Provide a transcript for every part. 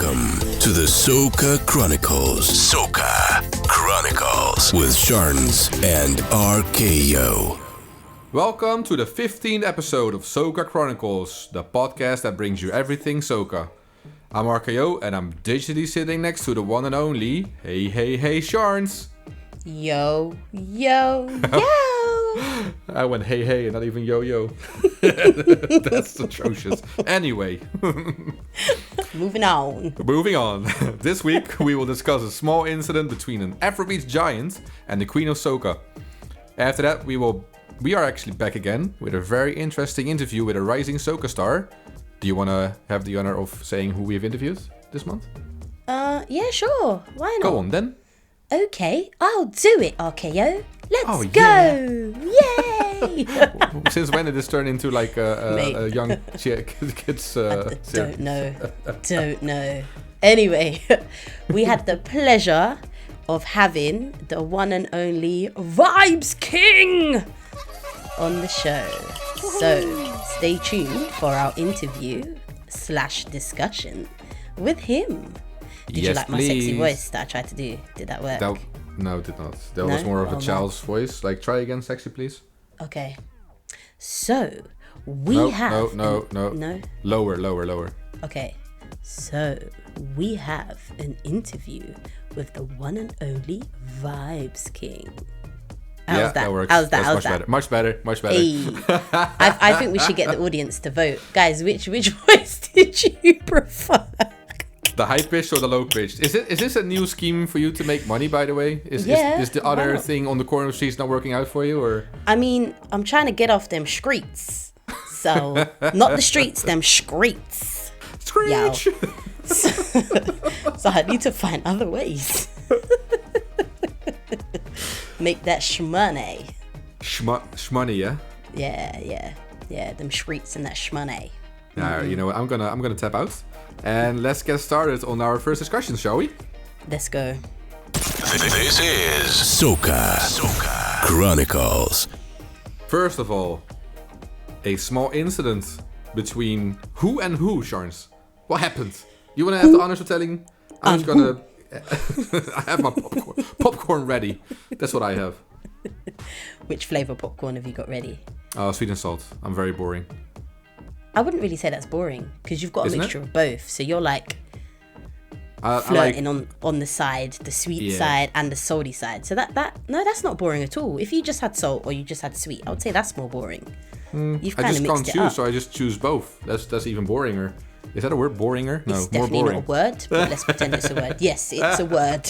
Welcome to the Soca Chronicles. Soca Chronicles with Sharns and RKO. Welcome to the 15th episode of Soca Chronicles, the podcast that brings you everything Soca. I'm RKO and I'm digitally sitting next to the one and only Hey Sharns. Yo. I went hey and not even yo. That's atrocious. Anyway. Moving on. This week we will discuss a small incident between an Afrobeats giant and the Queen of Soca. After that we are actually back again with a very interesting interview with a rising Soca star. Do you want to have the honor of saying who we've interviewed this month? Yeah, sure. Why not? Go on then. Okay, I'll do it, RKO. Let's go! Yeah. Yay! Since when did this turn into like a young kids? Don't know. Anyway, we had the pleasure of having the one and only Vibez King on the show. So stay tuned for our interview/discussion with him. Did you like my sexy voice that I tried to do? Did that work? No, it did not. That was more of a child's voice. Like, try again, sexy, please. Okay. So, we have... No. Lower. Okay. So, we have an interview with the one and only Vibez King. How's that works. How's that? Much better. Hey. I think we should get the audience to vote. Guys, which voice did you prefer? The high pitched or the low pitched? Is this a new scheme for you to make money? By the way, is the other thing on the corner of the streets not working out for you, or? I mean, I'm trying to get off them streets. So not the streets, them streets. Screech. So I need to find other ways. Make that shmoney. Shmoney, yeah. Yeah. Them streets and that shmoney. Now, you know what? I'm gonna tap out. And let's get started on our first discussion, shall we? Let's go. This is Soca Chronicles. First of all, a small incident between who and who, Sharns. What happened? You want to have the honors of telling? I'm just gonna... I have my popcorn ready. That's what I have. Which flavour popcorn have you got ready? Sweet and salt. I'm very boring. I wouldn't really say that's boring because you've got a mixture of both. So you're like flirting on the side, the sweet side and the salty side. So that's not boring at all. If you just had salt or you just had sweet, I would say that's more boring. You've kind of mixed it up. I just can't choose, so I just choose both. That's even boringer. Is that a word, boringer? No, it's definitely more not a word, but let's pretend it's a word. Yes, it's a word.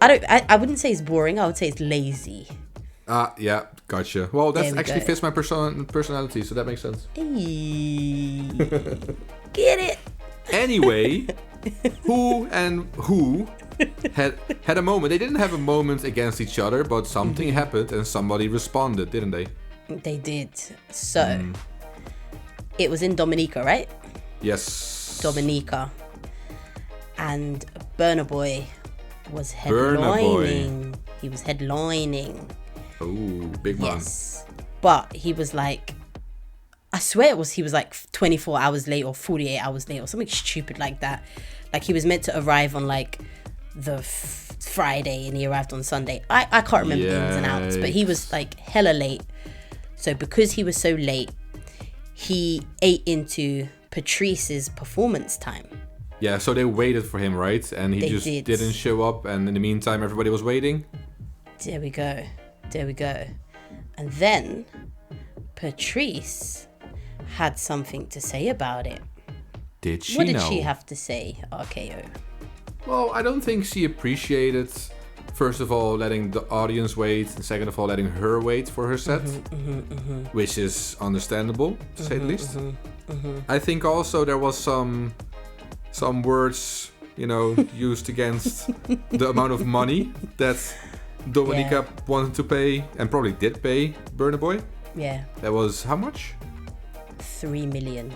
I wouldn't say it's boring. I would say it's lazy. Yeah, gotcha. Well, that actually fits my personality, so that makes sense. Hey. Get it? Anyway, who had a moment. They didn't have a moment against each other, but something happened and somebody responded, didn't they? They did. So, it was in Dominica, right? Yes. Dominica. And Burna Boy was headlining. He was headlining. Oh, big man. Yes. But he was like, I swear he was like 24 hours late or 48 hours late or something stupid like that. Like he was meant to arrive on like the Friday and he arrived on Sunday. I can't remember the ins and outs, but he was like hella late. So because he was so late, he ate into Patrice's performance time. Yeah, so they waited for him, right? And he didn't show up, and in the meantime everybody was waiting. There we go. And then Patrice had something to say about it. Did she? What did she have to say, RKO? Well, I don't think she appreciated, first of all, letting the audience wait, and second of all, letting her wait for her set, which is understandable, to say the least. I think also there was some words, used against the amount of money that Dominica wanted to pay, and probably did pay Burna Boy. Yeah. That was how much? 3 million.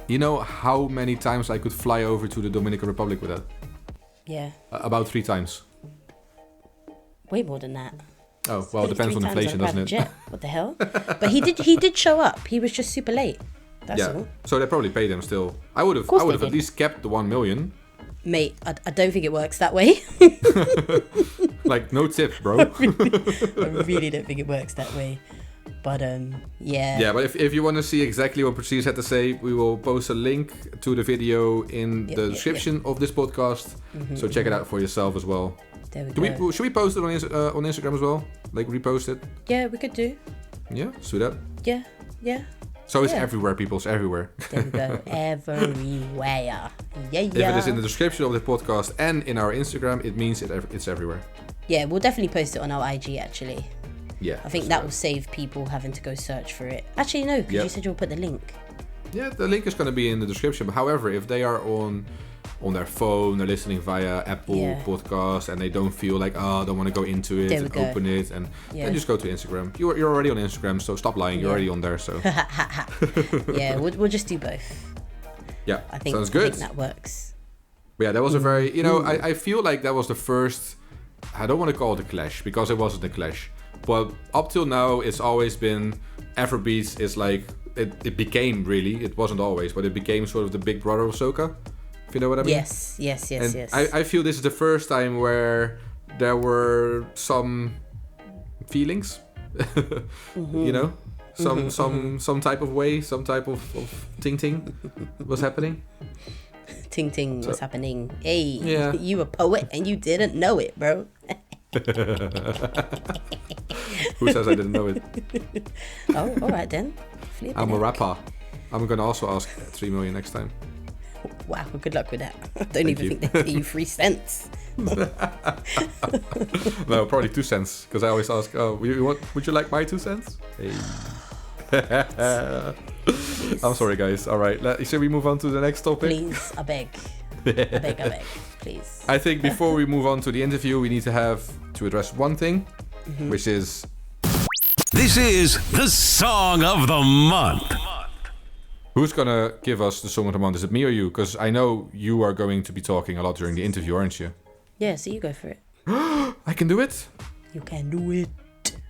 You know how many times I could fly over to the Dominican Republic with that? Yeah. About 3 times. Way more than that. Oh, well, it depends on inflation, doesn't it? Jet. What the hell? But he did show up. He was just super late. That's all. So they probably paid them still. I would have at least kept the 1 million. Mate, I don't think it works that way. Like, no tip, bro. I really don't think it works that way. But, yeah. Yeah, but if you want to see exactly what Patrice had to say, we will post a link to the video in the description of this podcast. So check it out for yourself as well. There we go. Should we post it on Instagram as well? Like, repost it? Yeah, we could do. Yeah, let's do that. Yeah. So it's everywhere, people. It's everywhere. There we go. Everywhere. Yeah. If it is in the description of the podcast and in our Instagram, it means it's everywhere. Yeah, we'll definitely post it on our IG, actually. Yeah. I think that will save people having to go search for it. Actually, no, because you said you'll put the link. Yeah, the link is going to be in the description. However, if they are on their phone, they're listening via Apple Podcasts, and they don't feel like, I don't want to go into it and open it, and then just go to Instagram. You're already on Instagram, so stop lying. You're already on there, so. Yeah, we'll just do both. Yeah, I think, sounds good. I think that works. But yeah, that was a very, I feel like that was the first, I don't want to call it a clash, because it wasn't a clash. But up till now, it's always been, Afrobeats is like, it became really, it wasn't always, but it became sort of the big brother of Soca. If you know what I mean? Yes. And I feel this is the first time where there were some feelings, you know, some type of way, some type of ting was happening. Ting was happening. Hey, you a poet and you didn't know it, bro. Who says I didn't know it? Oh, all right then. I'm a rapper. I'm gonna also ask 3 million next time. Wow, good luck with that. I don't even think they pay you 3 cents. No, probably 2 cents. Because I always ask, would you like my 2 cents? Hey. I'm sorry, guys. All right, should we move on to the next topic? Please, I beg. I beg, please. I think before we move on to the interview, we need to address one thing, which is... This is the Song of the Month. Who's gonna give us the Song of the Month? Is it me or you? Because I know you are going to be talking a lot during the interview, aren't you? Yeah, so you go for it. I can do it? You can do it.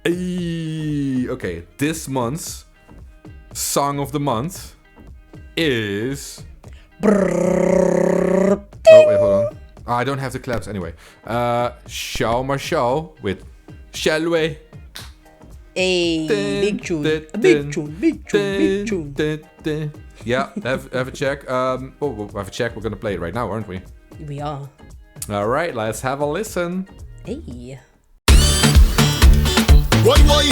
Hey, okay, this month's Song of the Month is... Oh, wait, hold on. I don't have the claps anyway. Shao Marshall with Shall We? Hey, big tune. Big tune. Yeah, have a check. We'll have a check. We're gonna play it right now, aren't we? We are. All right, let's have a listen. Hey. Woi,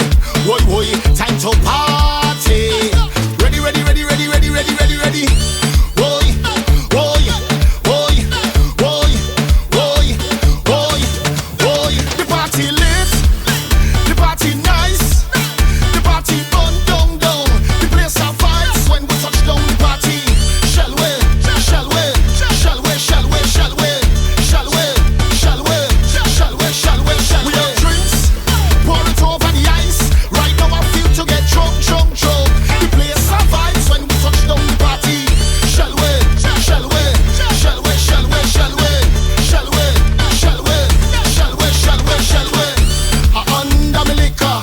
time to party. Ready. Woi. The party lit, the party nice, the party burn down. The place have vibes when we touch down the party. Shall we? We have drinks, pour it over the ice. Right now I feel to get drunk. The place have vibes when we touch down the party. Shall we? Under me liquor,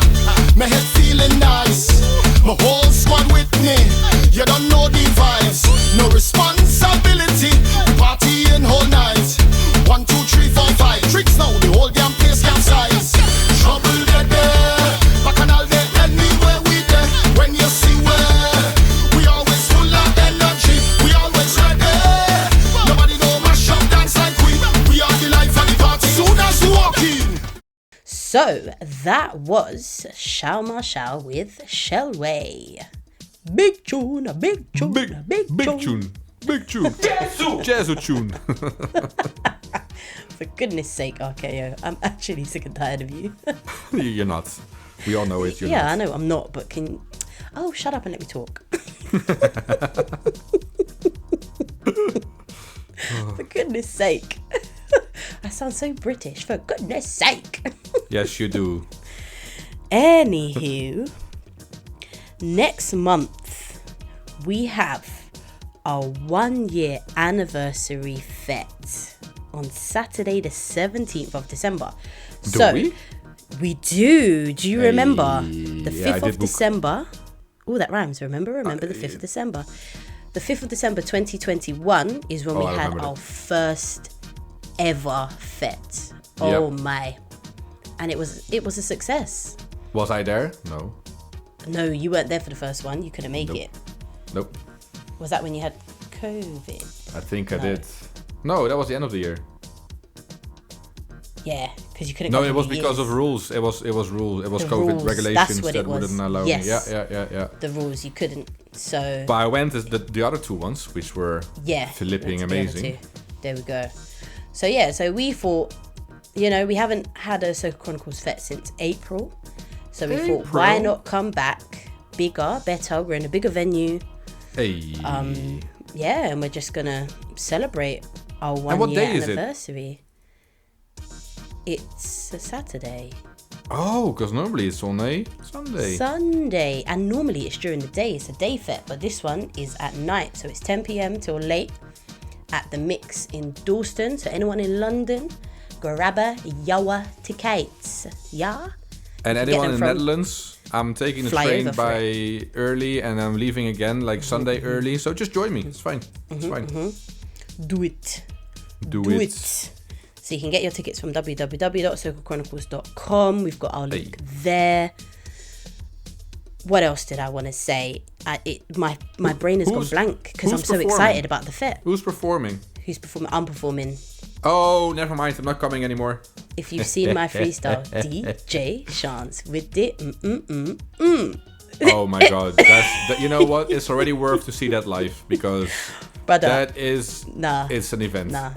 my head feeling nice. My whole squad with me. You don't know the vibes. No responsibility. We partying whole night. 1, 2, 3, 4, 5. Tricks now. The whole damn place capsize. Trouble there. Bacchanal there. Anywhere we there. When you see where we always full of energy. We always ready. Nobody go mash up dance like we. We are the life of the party. Soon as we walk in. So that was Shao Marshall with Shall We. Big tune. Big tune. Jazz tune. For goodness sake, RKO, I'm actually sick and tired of you. You're not. We all know it. You're yeah, not. I know I'm not, but Oh, shut up and let me talk. For goodness sake. I sound so British. For goodness sake. Yes, you do. Anywho, next month we have our 1-year anniversary fete on Saturday the 17th of December. Do we? We do. Do you remember? The 5th of book. December Oh, that rhymes. Remember the 5th of December. The 5th of December 2021 is when we had our first ever fete. Oh my. And it was a success. Was I there? No. No, you weren't there for the first one. You couldn't make it. Nope. Was that when you had COVID? I think I did. No, that was the end of the year. Yeah, because you couldn't. No, it was because of rules. It was rules. It was COVID rules. regulations That's what that it was. wouldn't allow Yes. me. Yeah. The rules, you couldn't. So. But I went as the other two ones, which were flipping amazing. There we go. So yeah, so we thought, we haven't had a Soca Chronicles Fete since April. So we thought, why not come back bigger, better? We're in a bigger venue. Hey. Yeah, and we're just gonna celebrate our 1 year anniversary. It's a Saturday. Oh, because normally it's on a Sunday. And normally it's during the day. It's a day fete, but this one is at night. So it's 10 p.m. till late at the Mix in Dalston. So anyone in London, grab a yawa tickets. Yeah? And anyone in the Netherlands, I'm taking the train by early and I'm leaving again like Sunday early. So just join me. It's fine. It's fine. Do it. Do it. So you can get your tickets from www.socachronicles.com. We've got our link there. What else did I want to say? My brain has gone blank because I'm so excited about the fete. Who's performing? Who's performing? I'm performing. Oh, never mind. I'm not coming anymore. If you've seen my freestyle, DJ Chance with it. Oh my God. You know what? It's already worth to see that live because... Brother, that is it's an event. Nah.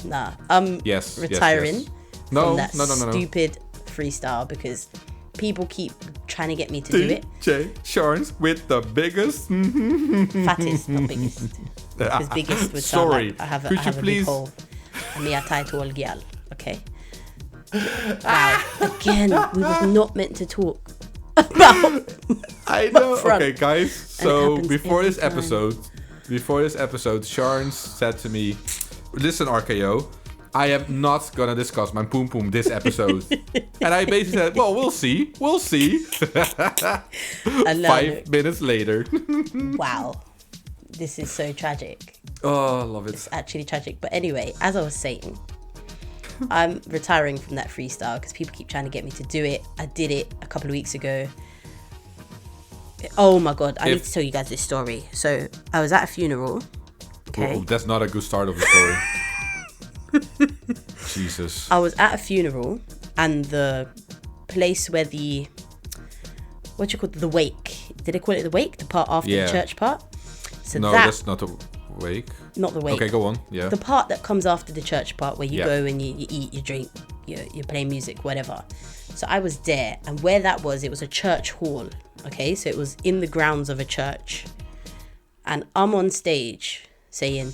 I'm retiring from that stupid freestyle because people keep trying to get me to do it. DJ Sharns with the biggest fattest, not biggest. Because biggest would sound like I have a big hole. And me a title girl. Okay. Wow. Again, we was not meant to talk about I know. Okay, guys. So before this episode, Sharns said to me, listen, RKO, I am not going to discuss my poom poom this episode. And I basically said, well, we'll see. 5 minutes later. Wow. This is so tragic. Oh, I love it. It's actually tragic. But anyway, as I was saying, I'm retiring from that freestyle because people keep trying to get me to do it. I did it a couple of weeks ago. Oh my God, I need to tell you guys this story. So I was at a funeral. Okay. Well, that's not a good start of the story. Jesus. I was at a funeral and the place where the wake. Did they call it the wake? The part after the church part? So no, that's not the wake. Not the wake. Okay, go on. Yeah. The part that comes after the church part where you go and you eat, you drink, you play music, whatever. So I was there, and where that was, it was a church hall. Okay, so it was in the grounds of a church. And I'm on stage saying,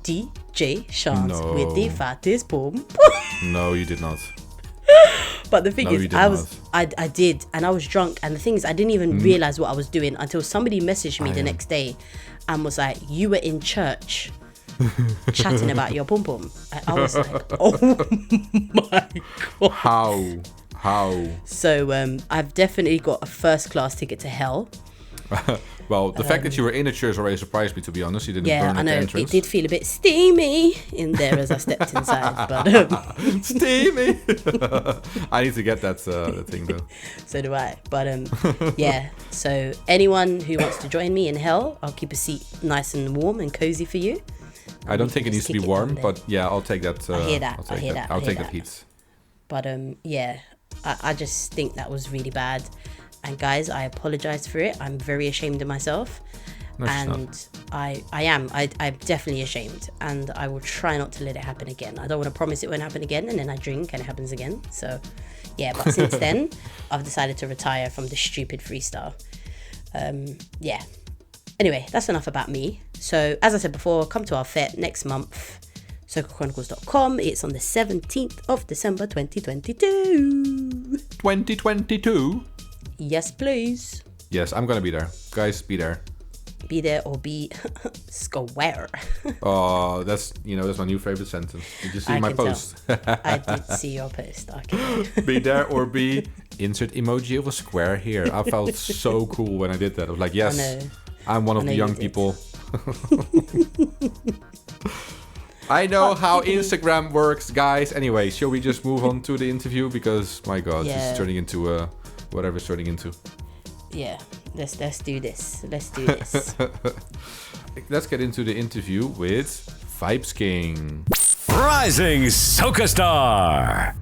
DJ Chance with the fattest boom. No, you did not. But the thing is, I did, and I was drunk. And the thing is, I didn't even realize what I was doing until somebody messaged me the next day and was like, you were in church chatting about your pom pom. I was like, oh my God. How? So I've definitely got a first class ticket to hell. Well, the fact that you were in a church already surprised me, to be honest. You didn't burn at the entrance. It did feel a bit steamy in there as I stepped inside. But steamy! I need to get that thing, though. So do I. But yeah, so anyone who wants to join me in hell, I'll keep a seat nice and warm and cozy for you. I don't think it needs to be warm, but yeah, I'll take that. I hear that. I'll take that heat. But yeah, I just think that was really bad. And guys, I apologize for it. I'm very ashamed of myself. No, and I am. I'm definitely ashamed. And I will try not to let it happen again. I don't want to promise it won't happen again. And then I drink and it happens again. So yeah, but since then, I've decided to retire from the stupid freestyle. Yeah. Anyway, that's enough about me. So as I said before, come to our fete next month. SocaChronicles.com. It's on the 17th of December 2022. 2022? Yes, please. Yes, I'm gonna be there. Guys, be there. Be there or be square. Oh, that's my new favorite sentence. Did you see my post? I did see your post. Okay. Be there or be insert emoji of a square here. I felt so cool when I did that. I was like, yes, I'm one of the young people. I know how Instagram works, guys. Anyway, shall we just move on to the interview? Because, my God, this is turning into whatever it's turning into. Yeah, let's do this. Let's do this. Let's get into the interview with Vibez King. Rising Soca Star.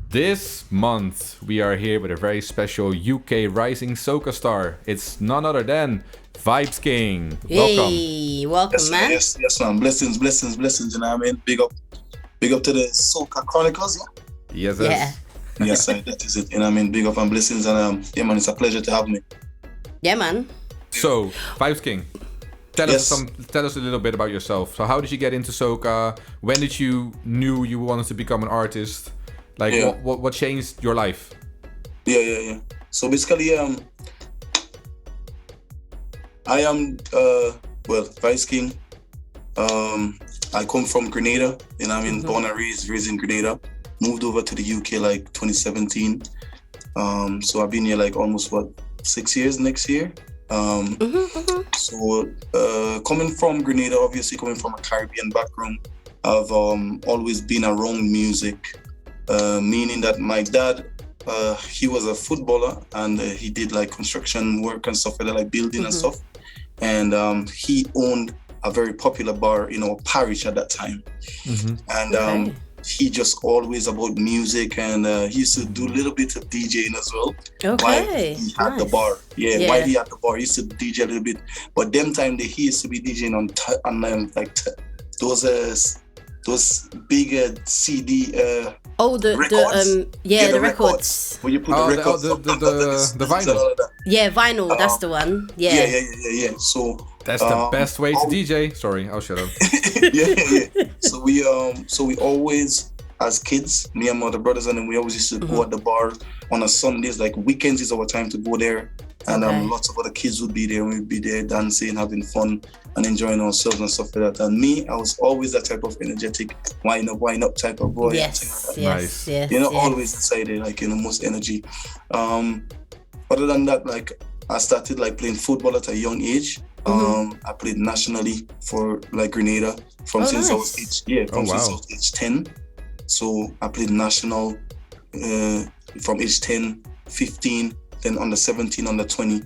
This month, we are here with a very special UK Rising Soca Star. It's none other than Vibez King. Welcome. Hey, welcome, man. Yes, man. Blessings. You know what I mean? Big up to the Soca Chronicles. Yes. Yeah. Yes, that is it. You know what I mean? Big up and blessings, and yeah, man, it's a pleasure to have me. Yeah, man. So, Vibez King, tell us a little bit about yourself. So, how did you get into soca? When did you knew you wanted to become an artist? Like, what changed your life? Yeah. So basically, I am Vibez King. I come from Grenada. You know what I mean? Born and raised in Grenada. Moved over to the UK like 2017. So I've been here like almost 6 years next year. So coming from Grenada, obviously coming from a Caribbean background, I've always been around music, meaning that my dad, he was a footballer and he did like construction work and stuff like that, like building and stuff. And he owned a very popular bar in our parish at that time. And he just always about music, and he used to do a little bit of DJing as well. While he had the bar. While he had the bar, he used to DJ a little bit. But them time he used to be DJing on those big CD the records. Where you put the records the vinyl. Yeah, vinyl, that's the one. Yeah. So that's the best way to DJ. Sorry, I'll shut up. yeah. So we always, as kids, me and my other brothers, and then we always used to go at the bar on a Sundays. Like weekends is our time to go there, and lots of other kids would be there. We'd be there dancing, having fun, and enjoying ourselves and stuff like that. And me, I was always that type of energetic, wind up type of boy. Yes. Always inside there, like most energy. Other than that, like I started like playing football at a young age. I played nationally for like Grenada since I was age 10. So I played national from age 10, 15, then under 17, under 20.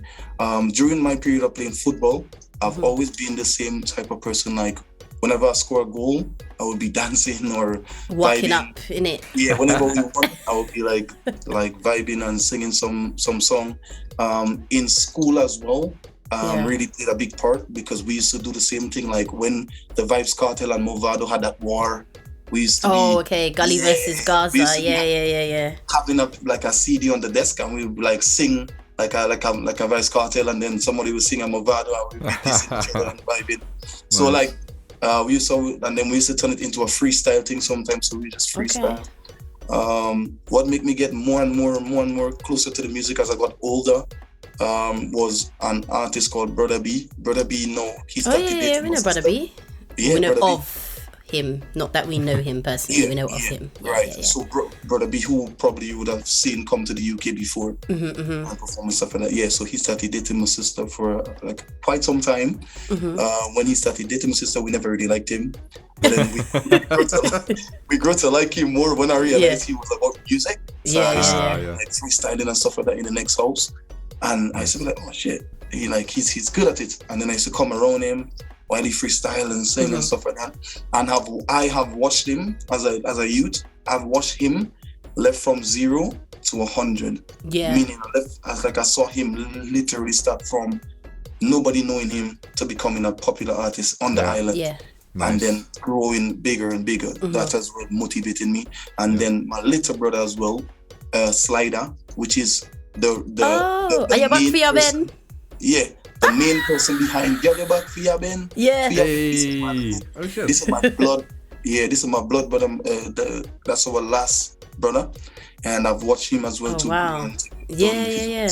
During my period of playing football, I've always been the same type of person. Like whenever I score a goal, I would be dancing or walking vibing. up in it. Yeah, whenever we won, I would be like vibing and singing some song. In school as well. Really played a big part because we used to do the same thing. Like when the Vibes Cartel and Movado had that war, we used to Gully versus Gaza. Yeah. Having a CD on the desk, and we would like sing like a Vibes Cartel, and then somebody would sing a Movado, and we would be dissing each other and vibing. So like we used to turn it into a freestyle thing sometimes. So we just freestyle. What made me get more and more closer to the music as I got older was an artist called Brother B. Brother B, he started dating we know Brother B. Yeah, we know Brother of him, not that we know him personally. We know of him. Right. So Brother B, who probably you would have seen come to the UK before and perform and stuff like that. Yeah, so he started dating my sister for like quite some time. When he started dating my sister, we never really liked him. But then we grew to like him more when I realized he was about music. So I used to like freestyling and stuff like that in the next house. And I used to be like, oh shit, he's good at it. And then I used to come around him while he freestyle and sing and stuff like that. And I have watched him as a youth. I've watched him left from 0 to 100. Yeah. Meaning I saw him literally start from nobody knowing him to becoming a popular artist on the island. Yeah. Nice. And then growing bigger and bigger. That has what motivated me. And then my little brother as well, Slider, which is the are you back for your Ben? Yeah, the main person behind Get Your Back for your Ben. Yeah. This is my blood. Yeah, this is my blood brother. That's our last brother, and I've watched him as well too. Wow. Yeah.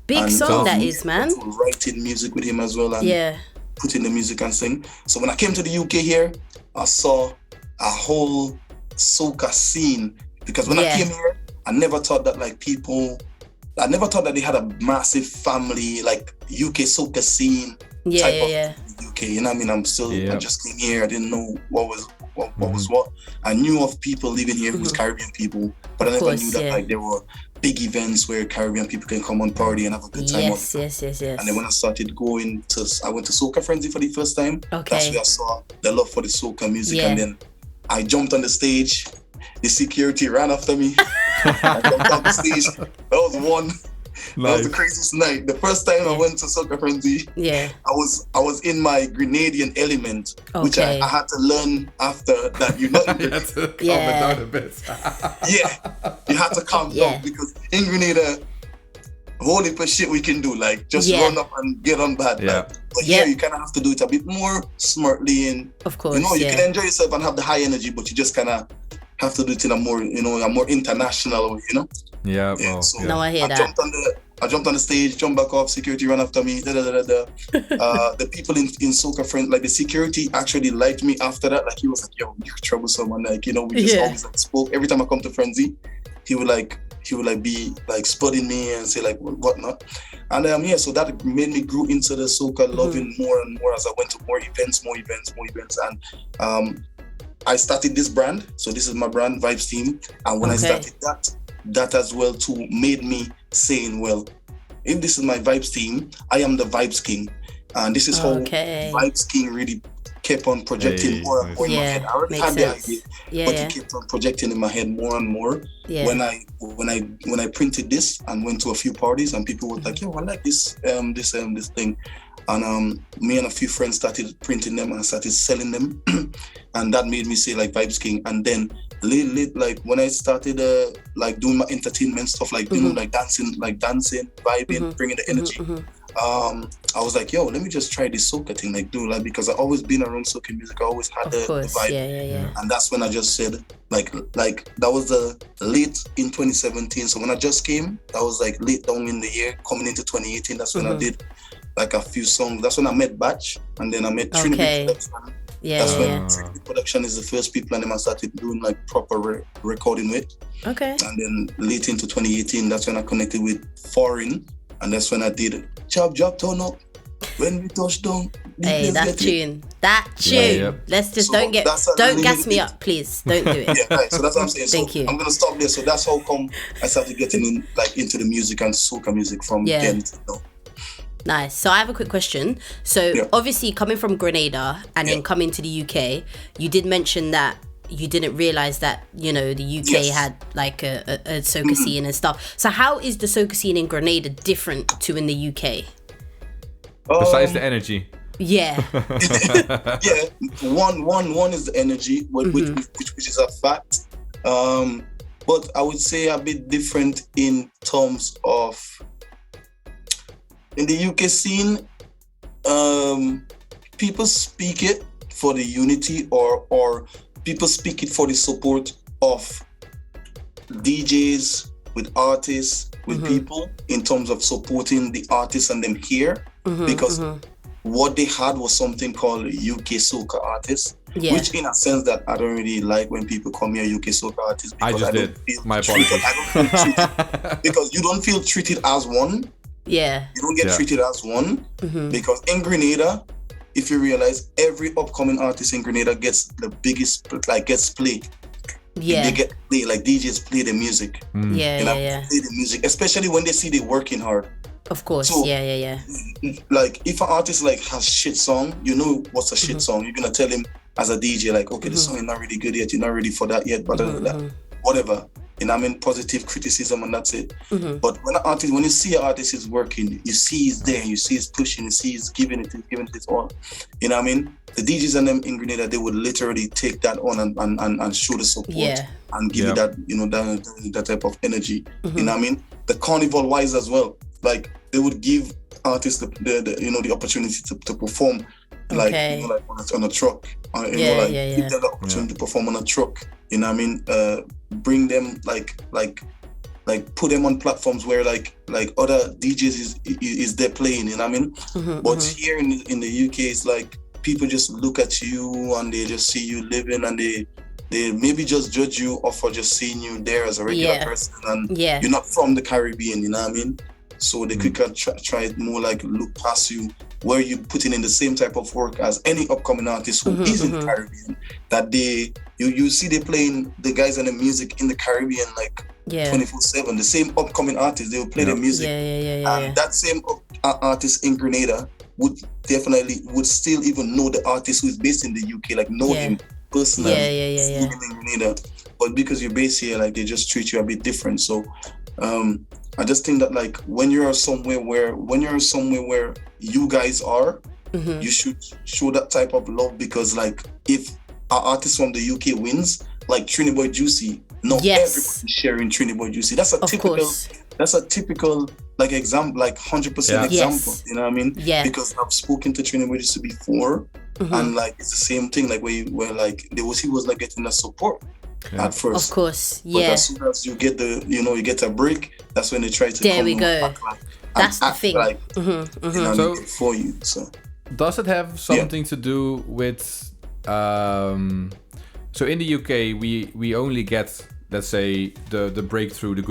Big song that is, man. Writing music with him as well, and putting the music and sing. So when I came to the UK here, I saw a whole soca scene because when I came here, I never thought that like people I never thought that they had a massive family, like UK soca scene Yeah, type yeah, of yeah. UK. You know what I mean? I just came here. I didn't know what was what. I knew of people living here who's Caribbean people, but I never knew that like there were big events where Caribbean people can come and party and have a good time. Yes. And then when I started I went to Soca Frenzy for the first time. Okay. That's where I saw the love for the soca music, Yeah. and then I jumped on the stage. The security ran after me. I jumped on the stage. That was one. That was the craziest night. The first time I went to Soca Frenzy, I was in my Grenadian element, which I had to learn after that. You had to calm it down a bit. You had to calm down, because in Grenada, whole heap of shit we can do, like just run up and get on bad. Like, but here you kind of have to do it a bit more smartly, and of course, you can enjoy yourself and have the high energy, but you just kind of have to do it in a more, a more international way, So I hear that. I jumped on the stage, jumped back off, security ran after me, The people in Soca Friends, like the security actually liked me after that. Like he was like, yo, you're troublesome, and like, we just always like spoke. Every time I come to Frenzy, he would be like spotting me and say like whatnot. And so that made me grow into the soca, loving more and more as I went to more events. And I started this brand. So this is my brand, Vibez Team. And when I started that as well too made me saying, well, if this is my Vibez Team, I am the Vibes King. And this is how Vibes King really kept on projecting more and more in my head. I already had the idea, but it kept on projecting in my head more and more. When I printed this and went to a few parties, and people were like, yo, I like this thing. And me and a few friends started printing them and started selling them. And that made me say like Vibes King. And then like when I started like doing my entertainment stuff, like like dancing, vibing, bringing the energy. I was like, yo, let me just try this soca thing, because I've always been around soca music. I always had the vibe. And that's when I just said, like that was the late in 2017. So when I just came, that was like late down in the year, coming into 2018. That's when I did like a few songs. That's when I met Batch, and then I met Trinity Production. That's when Trinity Production is the first people, and then I started doing like proper recording with. And then late into 2018, that's when I connected with Foreign, and that's when I did Job Turn Up. When we touch down. Hey, that tune. Let's just don't gas me up, please. Don't do it. So that's what I'm saying. Thank you. I'm gonna stop there. So that's how come I started getting into the music and soca music from then to now. Nice. So I have a quick question. So obviously coming from Grenada and then coming to the UK, you did mention that you didn't realize that, the UK had like a soca scene and stuff. So how is the soca scene in Grenada different to in the UK? Besides the energy. One is the energy, which is a fact. But I would say a bit different in terms of in the UK scene, people speak it for the unity or people speak it for the support of DJs with artists, with people in terms of supporting the artists and them here. Because what they had was something called UK soca artists, which in a sense that I don't really like when people call me a UK soca artist. I just did. My apologies. I don't feel treated, because you don't feel treated as one. You don't get treated as one, because in Grenada, if you realize, every upcoming artist in Grenada gets the biggest, gets played. They get played, like DJs play the music. Play the music, especially when they see they working hard. Of course, so, Like if an artist has shit song, you know what's a shit song. You're gonna tell him as a DJ, like, okay, the song is not really good yet. You're not ready for that yet, but whatever. Positive criticism, and that's it. But when you see an artist is working, you see he's there, you see he's pushing, you see he's giving it his all. You know what I mean? The DJs and them in Grenada, they would literally take that on and show the support and give you that, that type of energy. You know what I mean? The carnival wise as well, like they would give artists the opportunity to perform, like on a truck. Give them the opportunity to perform on a truck. You know what I mean? Bring them like put them on platforms where like other DJs is there playing. You know what I mean? But here in the UK, it's like people just look at you and they just see you living and they they maybe just judge you off for just seeing you there as a regular person, and Yeah. you're not from the Caribbean, you know what I mean? So they could try it more like look past you, where you putting in the same type of work as any upcoming artist who is in the Caribbean. That you see they playing the guys and the music in the Caribbean like 24/7. The same upcoming artists, they will play their music. And that same artist in Grenada would still even know the artist who is based in the UK, like know him personally. See him in Grenada. But because you're based here, like they just treat you a bit different. So I just think that like when you're somewhere where you guys are, you should show that type of love, because like if an artist from the UK wins, like Trini Boy Juicy, not everybody's sharing Trini Boy Juicy. That's a typical like example, like 100% example. You know what I mean? Yeah. Because I've spoken to Trini Boy Juicy before, and like it's the same thing. Like where like he was like getting the support. At first, of course, but as soon as you get you get a break, that's when they try to there we go. That's the thing. Like, So for you. So does it have something to do with? So in the UK, we only get, let's say, the breakthrough, the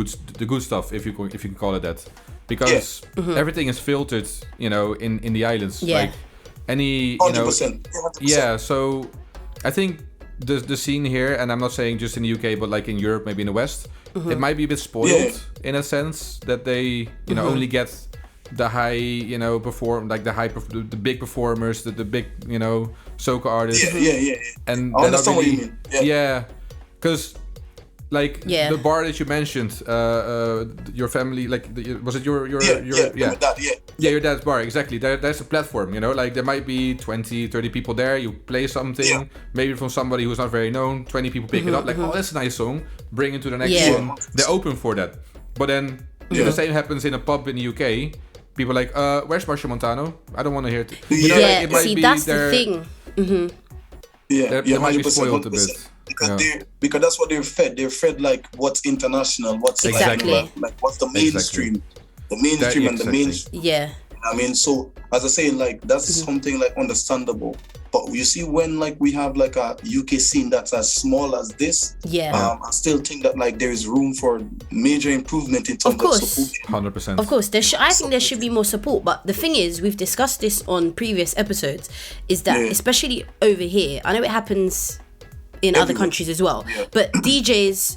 good stuff, if you can call it that, because everything is filtered, in the islands. Like any, 100%. So I think the scene here, and I'm not saying just in the UK, but like in Europe, maybe in the West, it might be a bit spoiled in a sense that they, only get the high, the big performers, the big, soca artists. And I understand what you mean. Yeah, because the bar that you mentioned, your family, like was it your dad, your dad's bar, exactly. There's a platform, like there might be 20, 30 people there. You play something, maybe from somebody who's not very known. 20 people pick it up, like, oh, that's a nice song. Bring it to the next one. They're open for that. But then the same happens in a pub in the UK. People are like, where's Marcia Montano? I don't want to hear it. It might be that's the thing. They might be spoiled 100%. A bit. Because that's what they're fed. They're fed like what's international, what's like what's the mainstream, the mainstream and the mainstream. Yeah. I mean, so as I say, like that's something like understandable. But you see, when like we have like a UK scene that's as small as this, I still think that like there is room for major improvement in terms of support. 100%. Of course, I think there should be more support. But the thing is, we've discussed this on previous episodes, is that especially over here, I know it happens in other countries as well, but DJs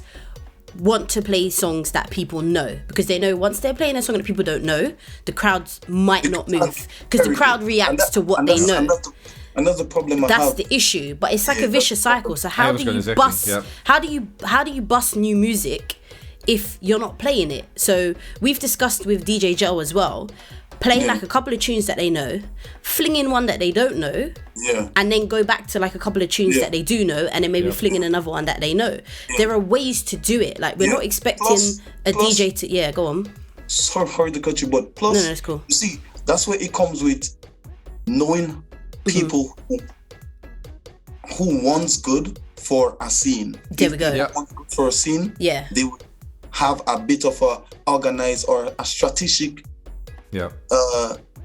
want to play songs that people know, because they know once they're playing a song that people don't know, the crowds might not move, because the crowd reacts to what they know. Another problem that's the issue, but it's like a vicious cycle. So how do you bust new music if you're not playing it? So we've discussed with DJ Joe as well, playing like a couple of tunes that they know, fling in one that they don't know, and then go back to like a couple of tunes that they do know, and then maybe fling in another one that they know. There are ways to do it. Like we're not expecting a DJ to go on. Sorry to cut you, but plus no, it's cool. You see, that's where it comes with knowing people who wants good for a scene. There we go. For a scene, they would have a bit of a organized or a strategic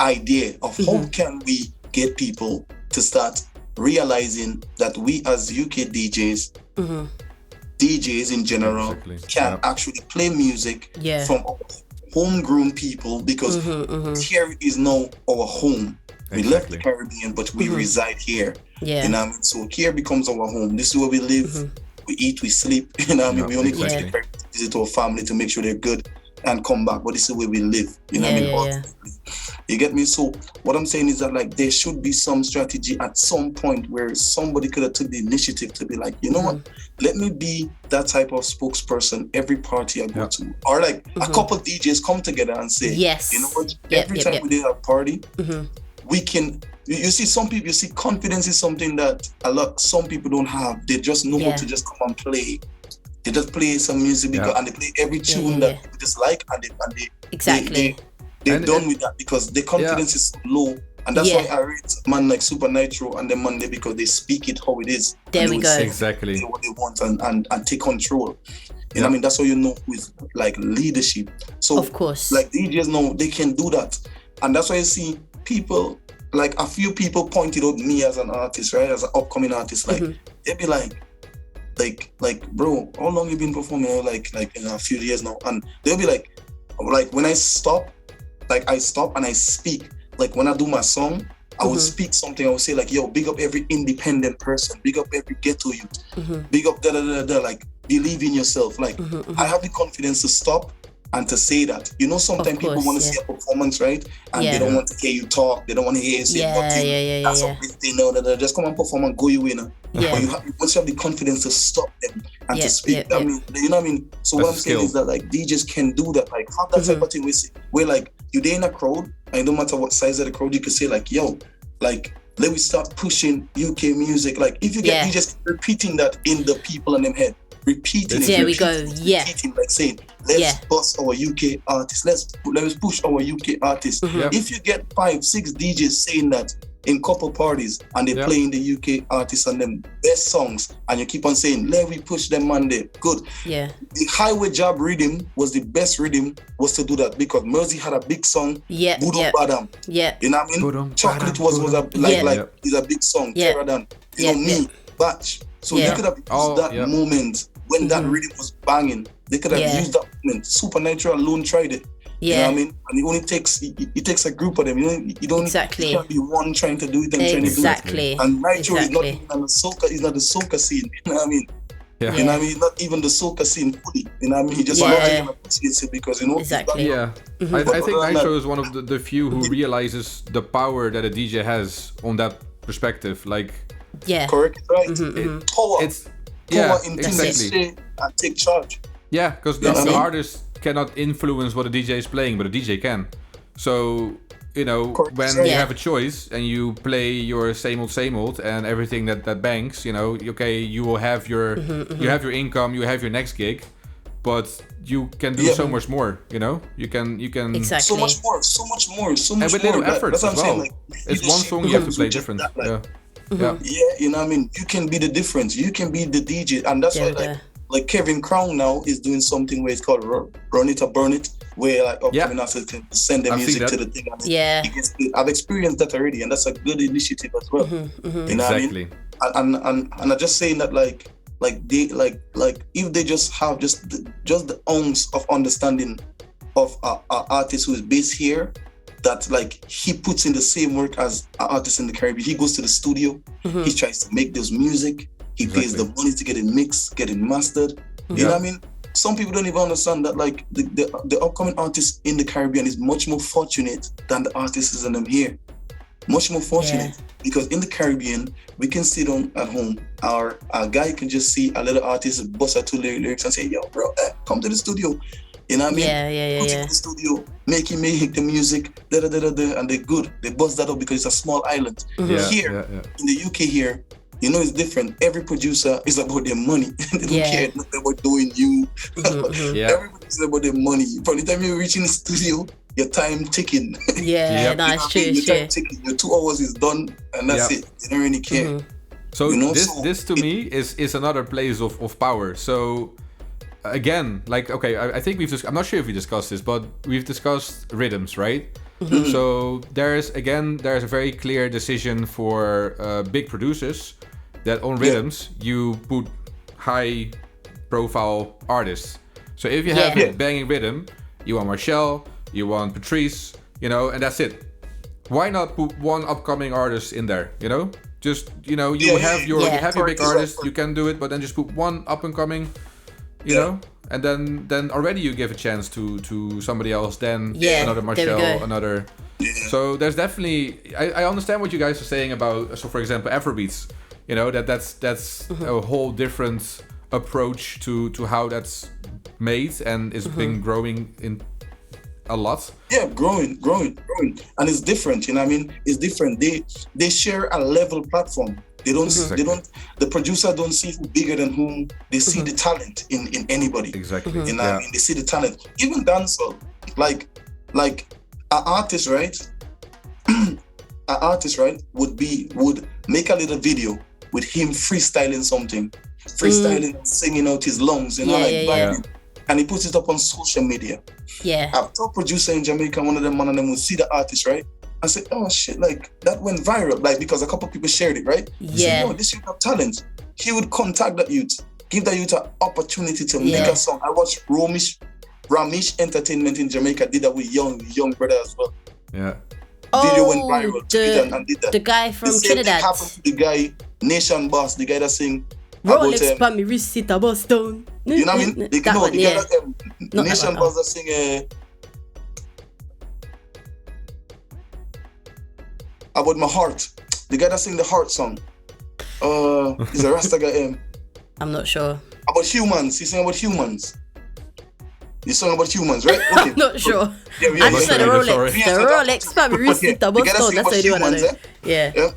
idea of how can we get people to start realizing that we as UK DJs, DJs in general, can actually play music from homegrown people, because here is now our home. We left the Caribbean, but we reside here. You know what I mean? So here becomes our home. This is where we live. We eat, we sleep. You know what I mean? We only go to visit our family to make sure they're good and come back. But this is where we live. You know what I mean? You get me? So what I'm saying is that like there should be some strategy at some point where somebody could have took the initiative to be like, you know what? Let me be that type of spokesperson every party I go to. Or like a couple of DJs come together and say, you know what? Every time we do a party, we can. You see, some people, confidence is something that some people don't have. They just know how to just come and play. They just play some music and they play every tune that people just like, and they they're done with that because their confidence is so low. And that's why I rate man like Super Nitro and the Monday, because they speak it how it is. There we go. Exactly. What they want and take control. You know what I mean? That's how you know with like leadership. So of course, like DJs know they can do that. And that's why you see people, like a few people pointed out me as an artist, right? As an upcoming artist, like they'd be like, bro, how long you been performing? Like in a few years now. And they'll be like when I stop, I stop and I speak. Like when I do my song, I would speak something. I would say like, yo, big up every independent person, big up every ghetto youth, big up like believe in yourself. Like I have the confidence to stop and to say that. You know, sometimes people want to see a performance, right? And they don't want to hear you talk. They don't want to hear you say nothing. That's all they know. That just come and perform and go your winner. But once you have the confidence to stop them and to speak, I mean, you know what I mean? So what I'm saying is that like DJs can do that. Like have that type of thing where like you're there in a crowd, and no matter what size of the crowd, you can say like, yo, like let me start pushing UK music. Like if you get DJs repeating that in the people in them head. Repeating repeating, like saying, let's bust our UK artists, let's push our UK artists. If you get 5-6 DJs saying that in couple parties and they playing the UK artists and them best songs, and you keep on saying, let me push them man there, good. The Highway Job rhythm was the best rhythm was to do that, because Mersey had a big song, Budum Badam. You know what I mean? Budum, Chocolate was a is a big song, Teradan, you know me, Batch. So you could have used that moment when that rhythm was banging. They could have used that moment. Supernatural alone tried it. You know what I mean? And it only takes a group of them. You don't you can't be one trying to do it and trying to do it. And Nitro is not even on the soca, is not the soca scene. You know what I mean? You know what I mean? Not even the soca scene fully. You know what I mean? He just loves it and appreciates it because you know I think Nitro is one of the few who realizes the power that a DJ has on that perspective. Like correct, right? Power. It's power exactly. And take charge. Yeah, because the artist cannot influence what a DJ is playing, but a DJ can. So, you know, when you have a choice and you play your same old and everything that bangs, you know, okay, you will have your you have your income, you have your next gig, but you can do so much more, you know? You can so much more. And with little efforts as well. Like, it's one song you have to play different. Yeah, you know what I mean? You can be the difference. You can be the DJ. And that's why like Kevin Crown now is doing something where it's called Run It or Burn It, where like upcoming artists can send their music to the thing. And I've experienced that already, and that's a good initiative as well. You know what I mean? And I'm just saying that like they like if they just have just the ounce of understanding of an artist who is based here, that like he puts in the same work as an artist in the Caribbean. He goes to the studio, he tries to make this music, he pays the money to get it mixed, get it mastered. You know what I mean? Some people don't even understand that like the upcoming artist in the Caribbean is much more fortunate than the artists in them here. Much more fortunate because in the Caribbean we can sit on at home. Our guy can just see a little artist bust out 2 lyrics and say, "Yo, bro, come to the studio." You know what I mean? Put it in the studio, make the music, and they're good. They bust that up because it's a small island. Here in the UK here, you know it's different. Every producer is about their money. They don't care nothing about doing you. Everybody is about their money. From the time you reach in the studio, your time ticking. No, it's true. Your time ticking. Your 2 hours is done, and that's it. They don't really care. So you know? this to me is another place of power. So again, like I think I'm not sure if we discussed this, but we've discussed rhythms, right? So there's a very clear decision for big producers that on rhythms you put high profile artists. So if you have a banging rhythm, you want Marshall, you want Patrice, you know, and that's it. Why not put one upcoming artist in there, you know? Just, you know, you have your big artist, you can do it, but then just put one up and coming, you know, and then already you give a chance to somebody else, then another Marshall, another. So there's definitely, I understand what you guys are saying about, so for example, Afrobeats, you know, that's a whole different approach to how that's made, and it's been growing in a lot. Yeah, growing, and it's different. You know what I mean? It's different. They share a level platform. They don't. The producer don't see who bigger than whom. They see the talent in anybody. Exactly. You know what I mean? They see the talent. Even dancehall, like an artist, right? An artist, right, would make a little video with him freestyling something, and singing out his lungs, you know, and he puts it up on social media. A top producer in Jamaica, one of them would see the artist, right? And say, oh shit, like that went viral, like because a couple of people shared it, right? Say, yo, this youth have talent. He would contact that youth Give the youth an opportunity to make a song. I watched Ramesh Entertainment in Jamaica did that with young brother as well. Yeah. Video went viral. And did that. The guy from Trinidad. Happened to the guy, Nation Boss, the guy that sing Rolex pa me wrist it a Boston. You know what I mean? The guy that Nation Boss that sing about my heart. The guy that sing the heart song. He's a Rasta guy. I'm not sure. About humans. He's saying about humans. He's song about humans, right? Okay. I'm not sure. Yeah, I just said the Rolex. The Rolex pa me wrist it a Boston. That's how you do it. Yeah.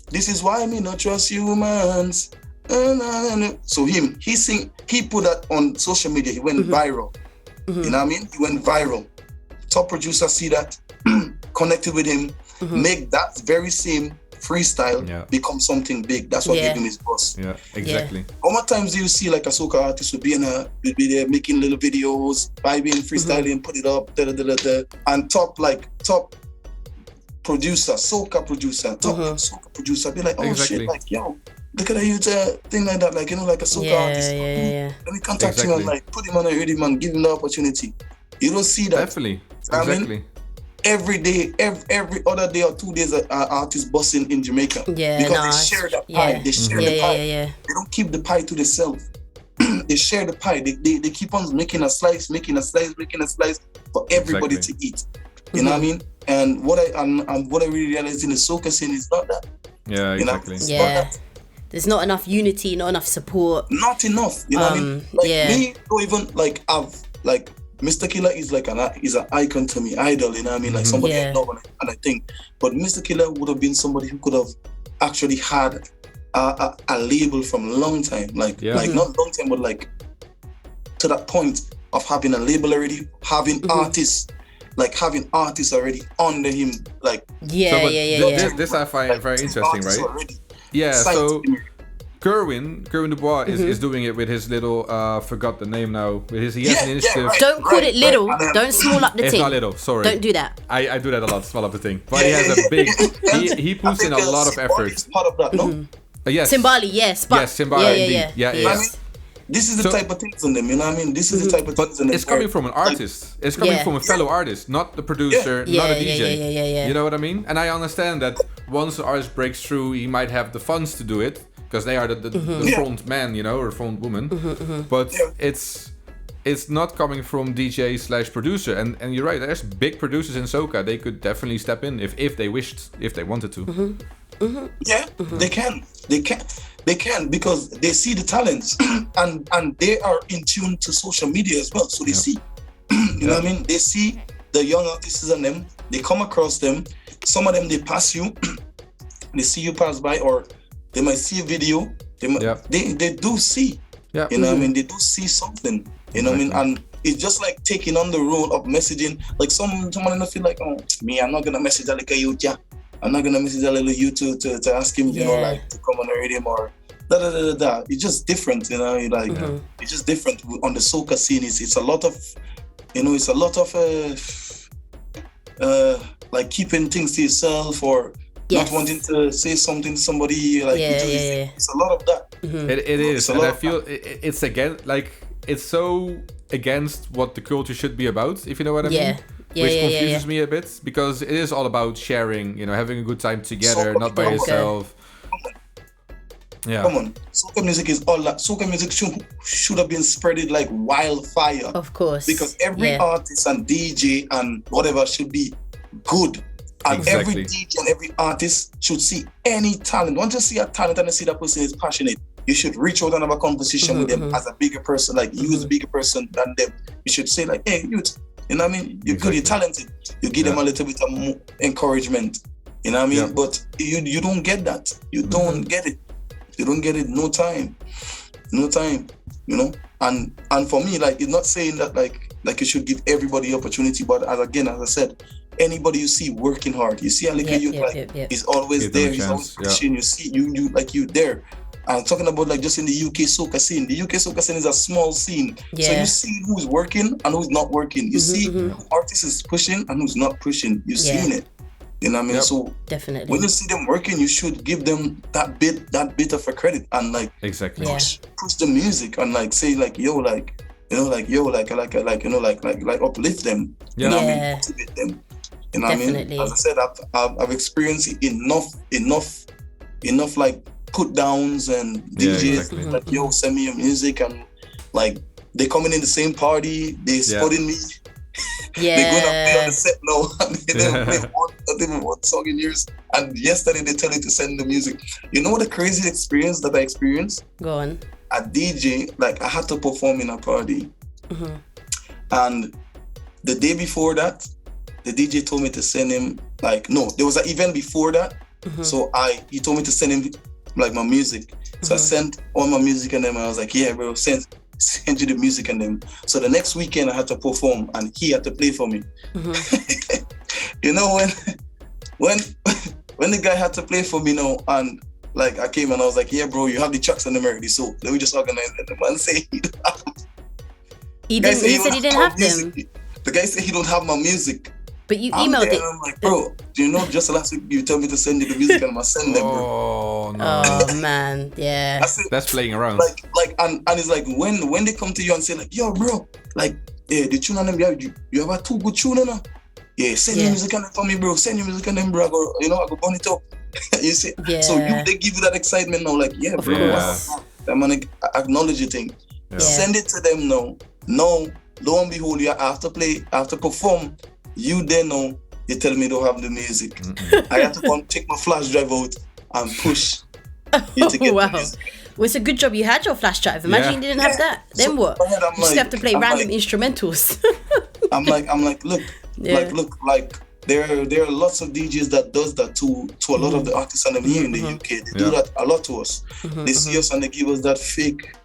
This is why me not trust humans. So he put that on social media. He went viral. You know what I mean? He went viral. Top producer see that, connected with him, make that very same freestyle become something big. That's what gave him his buzz. Yeah, exactly. Yeah. How many times do you see like a soca artist would be there making little videos, vibing, freestyling, put it up, and top producer, soca producer, soca producer, be like, oh shit, like yo, look at you thing like that, like you know, like a soca artist. Let me contact him and like put him on a rhythm and give him the opportunity. You don't see that. Definitely. Exactly. I mean, every day, every other day or 2 days, artists busting in Jamaica. Yeah, because they share that pie. They share the pie. They don't keep the pie to themselves. They share the pie. They keep on making a slice for everybody to eat. You know what I mean? And what I really realized in the soca scene is not that. Yeah, exactly. You know? There's not enough unity, not enough support. Not enough. You know what I mean? Like me, don't even like have like Mr. Killer is like an icon to me, idol, you know what I mean? Like somebody I love and I think. But Mr. Killer would have been somebody who could have actually had a label from a long time. Like not long time, but like to that point of having a label already, having artists, like having artists already under him. Like This I find very interesting, right? Already. Yeah, so Kerwin Dubois is doing it with his little forgot the name now. With his he has an initiative. Don't call it little. Don't small up the It's thing. not little. Sorry. Don't do that. I do that a lot. Small up the thing. But he has a big. He puts in a lot of effort. Part of that, no? Yes. Timbali, yes. Timbali, indeed. Yeah. I mean, this is the type of things in them, you know what I mean? This is the type of things in them. It's coming from an artist. It's coming from a fellow artist, not the producer, not a DJ. Yeah. You know what I mean? And I understand that once the artist breaks through, he might have the funds to do it because they are the front man, you know, or front woman. But it's not coming from DJ / producer. And you're right, there's big producers in soca. They could definitely step in if they wished, if they wanted to. Yeah, they can because they see the talents and they are in tune to social media as well. So they see, you know what I mean? They see the young artists and them. They come across them. Some of them they pass you. They see you pass by, or they might see a video. They do see. Yeah. You know what I mean? They do see something. You know what I mean? And it's just like taking on the role of messaging. Like someone don't feel like, oh, me, I'm not gonna message that like a youth, I'm not gonna message that little YouTube to ask him, you know, like to come on the radio or da. It's just different, you know. Like it's just different on the soca scene. It's a lot of, you know, it's a lot of like keeping things to yourself or not wanting to say something to somebody. Like it's a lot of that. It is, and I feel it's again like it's so against what the culture should be about. If you know what I mean. Which confuses me a bit because it is all about sharing, you know, having a good time together, not by yourself. Yeah. Come on, soca music is all that. Soca music should have been spreaded like wildfire. Of course. Because every artist and DJ and whatever should be good. And every DJ and every artist should see any talent. Once you see a talent and you see that person is passionate, you should reach out and have a conversation with them as a bigger person. Like you as a bigger person than them. You should say like, hey, youth. You know what I mean? You're good, you're talented. You give them a little bit of encouragement. You know what I mean? Yeah. But you don't get that. You don't get it. You don't get it. No time. You know? And for me, like, it's not saying that like you should give everybody opportunity, but as I said, anybody you see working hard, you see a little youth he's always there, he's always pushing, you see you like you there. I'm talking about like just in the UK soca scene. The UK soca scene is a small scene. So you see who's working and who's not working. You see who artist is pushing and who's not pushing. You've seen it. You know what I mean? Yep. So Definitely. when you see them working, you should give them that bit of a credit and like Exactly. Yeah. push the music and like say like yo like you know like yo like you know like uplift them. Yeah. You know what I mean? Yeah. Motivate them. You know what I mean? Definitely. As I said, I've experienced enough like put downs and Yeah, DJs exactly. like yo send me your music and like they coming in the same party, they spotting me. They're gonna play on the set now and they never play one song in years. And yesterday they tell you to send the music. You know what the crazy experience that I experienced? Go on. A DJ, like I had to perform in a party. And the day before that, the DJ told me to send him like there was an event before that. So he told me to send him like my music. So I sent all my music and then I was like, yeah, bro, send you the music and then. So the next weekend I had to perform and he had to play for me. You know when the guy had to play for me now and like I came and I was like, yeah, bro, you have the tracks and them already. So let me just organize it. The man say He said he didn't have them. The guy said he don't have my music. But you emailed it. I'm like, bro, do you know just last week you told me to send you the music and I send them, bro. Oh no. Oh man, yeah. That's playing around. Like and it's like when they come to you and say like, yo, bro, like the tune on them, you have a two good tune on them. Yeah, send your music on them for me, bro. Send your music on them, bro. I go burn it up. You see? Yeah. So they give you that excitement now, like, yeah, bro. I'm gonna acknowledge your thing. Yeah. Send it to them now. No, lo and behold, you have to perform. You then know you tell me don't have the music. I have to go and take my flash drive out and push you to get the music. Well, it's a good job you had your flash drive. Imagine you didn't have that. Then So, what? You just have to play random instrumentals. I'm like, look, like there are lots of DJs that does that to a lot of the artists and them here in the UK. They do that a lot to us. They see us and they give us that fake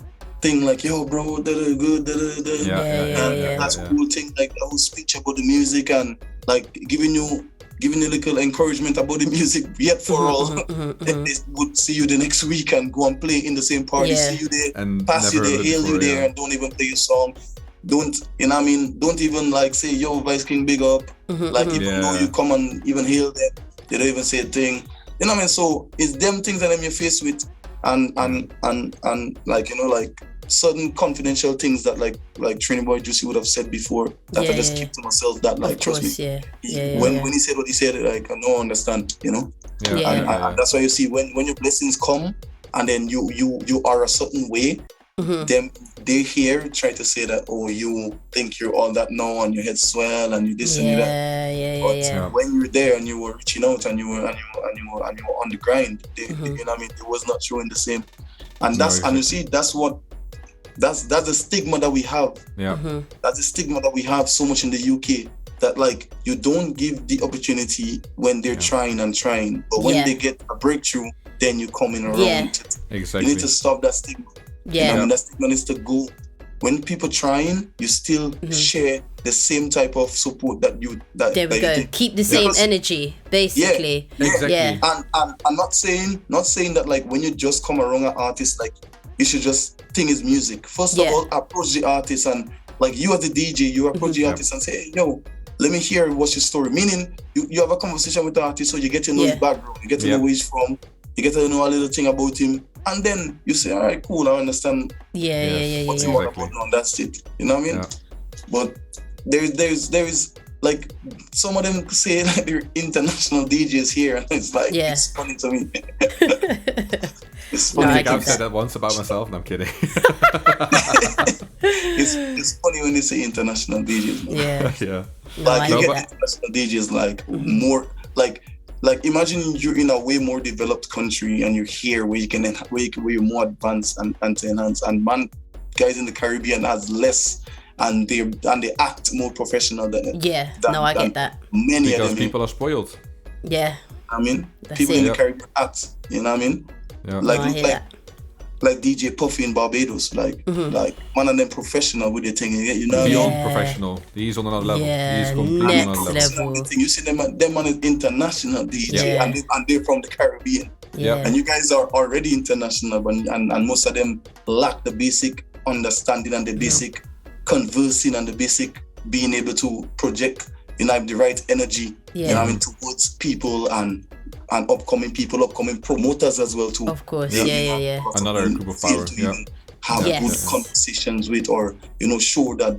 thing like, yo, bro, good, that's a cool thing, like the whole speech about the music and like giving you a little encouragement about the music. Yet for all, they would see you the next week and go and play in the same party, see you there, and pass you there, hail you there, and don't even play your song. Don't, you know what I mean? Don't even like say, yo, Vice King, big up. Like even though you come and even hail them, they don't even say a thing. You know what I mean? So it's them things that I'm your face with. And like, you know, like sudden confidential things that like Trini Boy Juicy would have said before that I just keep to myself, that like, trust me. When he said what he said, like I don't understand, you know? And that's why you see when your blessings come and then you are a certain way, them they here try to say that, oh, you think you're all that now and your head swell and you this and you that. But when you're there and you were reaching out and you were on the grind, you know what I mean, it was not showing the same. And that's and you see that's the stigma that we have. That's the stigma that we have so much in the UK, that like you don't give the opportunity when they're trying, but when they get a breakthrough, then you come in around. Exactly. You need to stop that stigma. You know, I mean, that stigma needs to go. When people trying, you still share the same type of support that you. There we go. Keep the same energy, basically. Exactly. And I'm not saying that like when you just come around an artist, like you should just think his music. First of all, approach the artist and like you as the DJ, you approach the artist and say, hey, yo, let me hear what's your story. Meaning you have a conversation with the artist, so you get to know his background, you get to know where he's from, you get to know a little thing about him, and then you say, all right, cool, I understand. What's he want about now? That's it. You know what I mean? But there is like some of them say like they're international DJs here, and it's like it's funny to me. It's funny. I think I've said that once about myself, and I'm kidding. It's funny when they say international DJs. Like you get international DJs like more like imagine you're in a way more developed country and you're here where you're more advanced and to enhance, and guys in the Caribbean has less and they act more professional than I get that. Many because of them people are spoiled. I mean, people in the Caribbean act, you know what I mean? Like DJ Puffy in Barbados, like one of them professional with the thing, you know. Beyond professional, he's on another level. He's completely on another level. You see them on an international DJ, and they're from the Caribbean. And you guys are already international, and most of them lack the basic understanding and the basic conversing and the basic being able to project have the right energy, you know what I mean, towards people and upcoming people, upcoming promoters as well too. Of course, You know, yeah. Another group of power, to even have Yes. good conversations with, or show that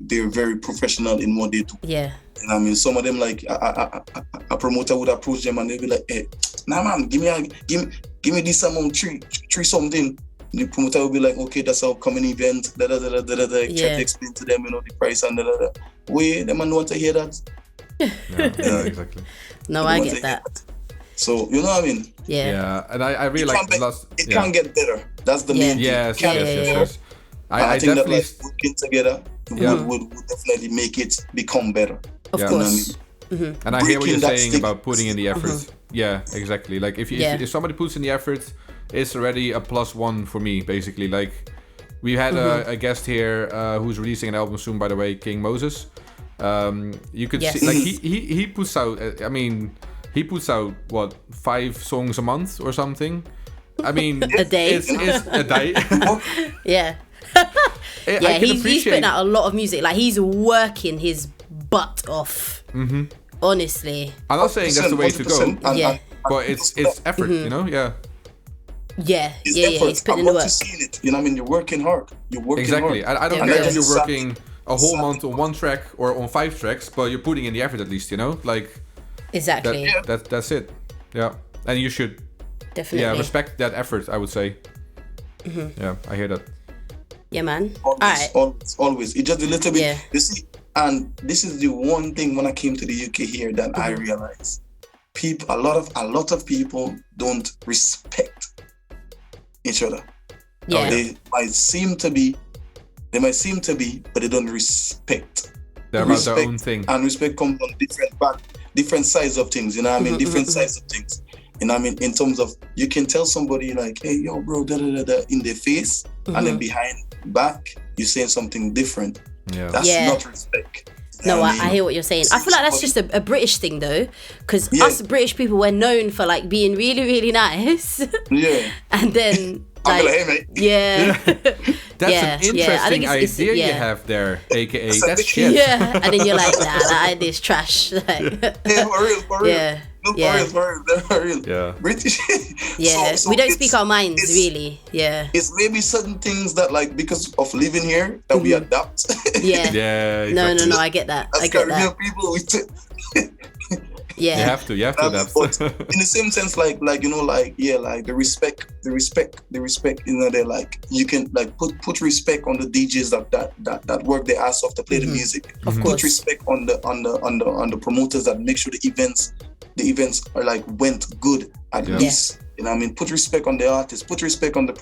they're very professional in what they do. Yeah. You know what I mean, some of them, like a promoter would approach them and they'd be like, "Hey, nah man, give me this amount, three something." The promoter will be like, "Okay, that's our upcoming event." Try to explain to them, the price and Wait, them man don't want to hear that. Yeah, exactly. No, I get that. So you know what I mean? Yeah. And I really like the last. It can get better. That's the main thing. Yes. I think definitely that working together would definitely make it become better. Of Yeah. course. And I hear what you're Breaking that saying stigma. about putting in the effort. Yeah, exactly. Like if somebody puts in the effort, it's already a +1 for me, basically. Like we had a guest here who's releasing an album soon, by the way, King Moses. You could see, like he puts out. I mean, he puts out what 5 songs a month or something. I mean, A day. It's a day. Yeah. He's putting out a lot of music. Like he's working his butt off. Honestly. I'm not saying that's the way to go, 100%. but it's effort, you know? Yeah. It's Yeah. effort. He's putting in And the what work. you see it, you know what I mean? You're working hard. Exactly. I don't Yeah, care yeah. if you're working a whole month on 1 track or on 5 tracks, but you're putting in the effort at least, you know? Like Exactly. that's it. Yeah. And you should Definitely. respect that effort, I would say. Yeah, I hear that. Yeah, man. Always, Alright. always. It's just a little bit. Yeah. You see, and this is the one thing when I came to the UK here that I realized. A lot of people don't respect each other. Yeah. They might seem to be, but they don't respect. They're about their own thing. And respect comes from different sides of things, you know what I mean? Different sides of things. You know what I mean? In terms of, you can tell somebody like, "Hey, yo, bro, in their face," and then behind back, you're saying something different. Yeah. That's Yeah. not respect. You No, know what I hear what you're saying. I feel like that's just a British thing though, because us British people, we're known for like being really, really nice, Yeah. and then I'll be like, like, "Hey, mate." yeah, That's Yeah, an yeah, I interesting think it's- idea you yeah. have there, aka That's a that's big- shit. yeah, and then you're like, nah, that idea's trash. Like, Yeah, for real. Yeah, No, yeah. for real. Yeah. British. yeah, So we don't it's- speak our minds it's- really. Yeah, It's maybe certain things that, like, because of living here, that we adapt. yeah. Yeah. No, exactly. no, I get that. I As get Caribbean that. people, Yeah, You have to adapt. But in the same sense, like the respect, they're like, you can like put respect on the DJs that work their ass off to play the music. Of Put course. respect on the promoters that make sure the events are like went good at least. You know what I mean? Put respect on the artists. Put respect on the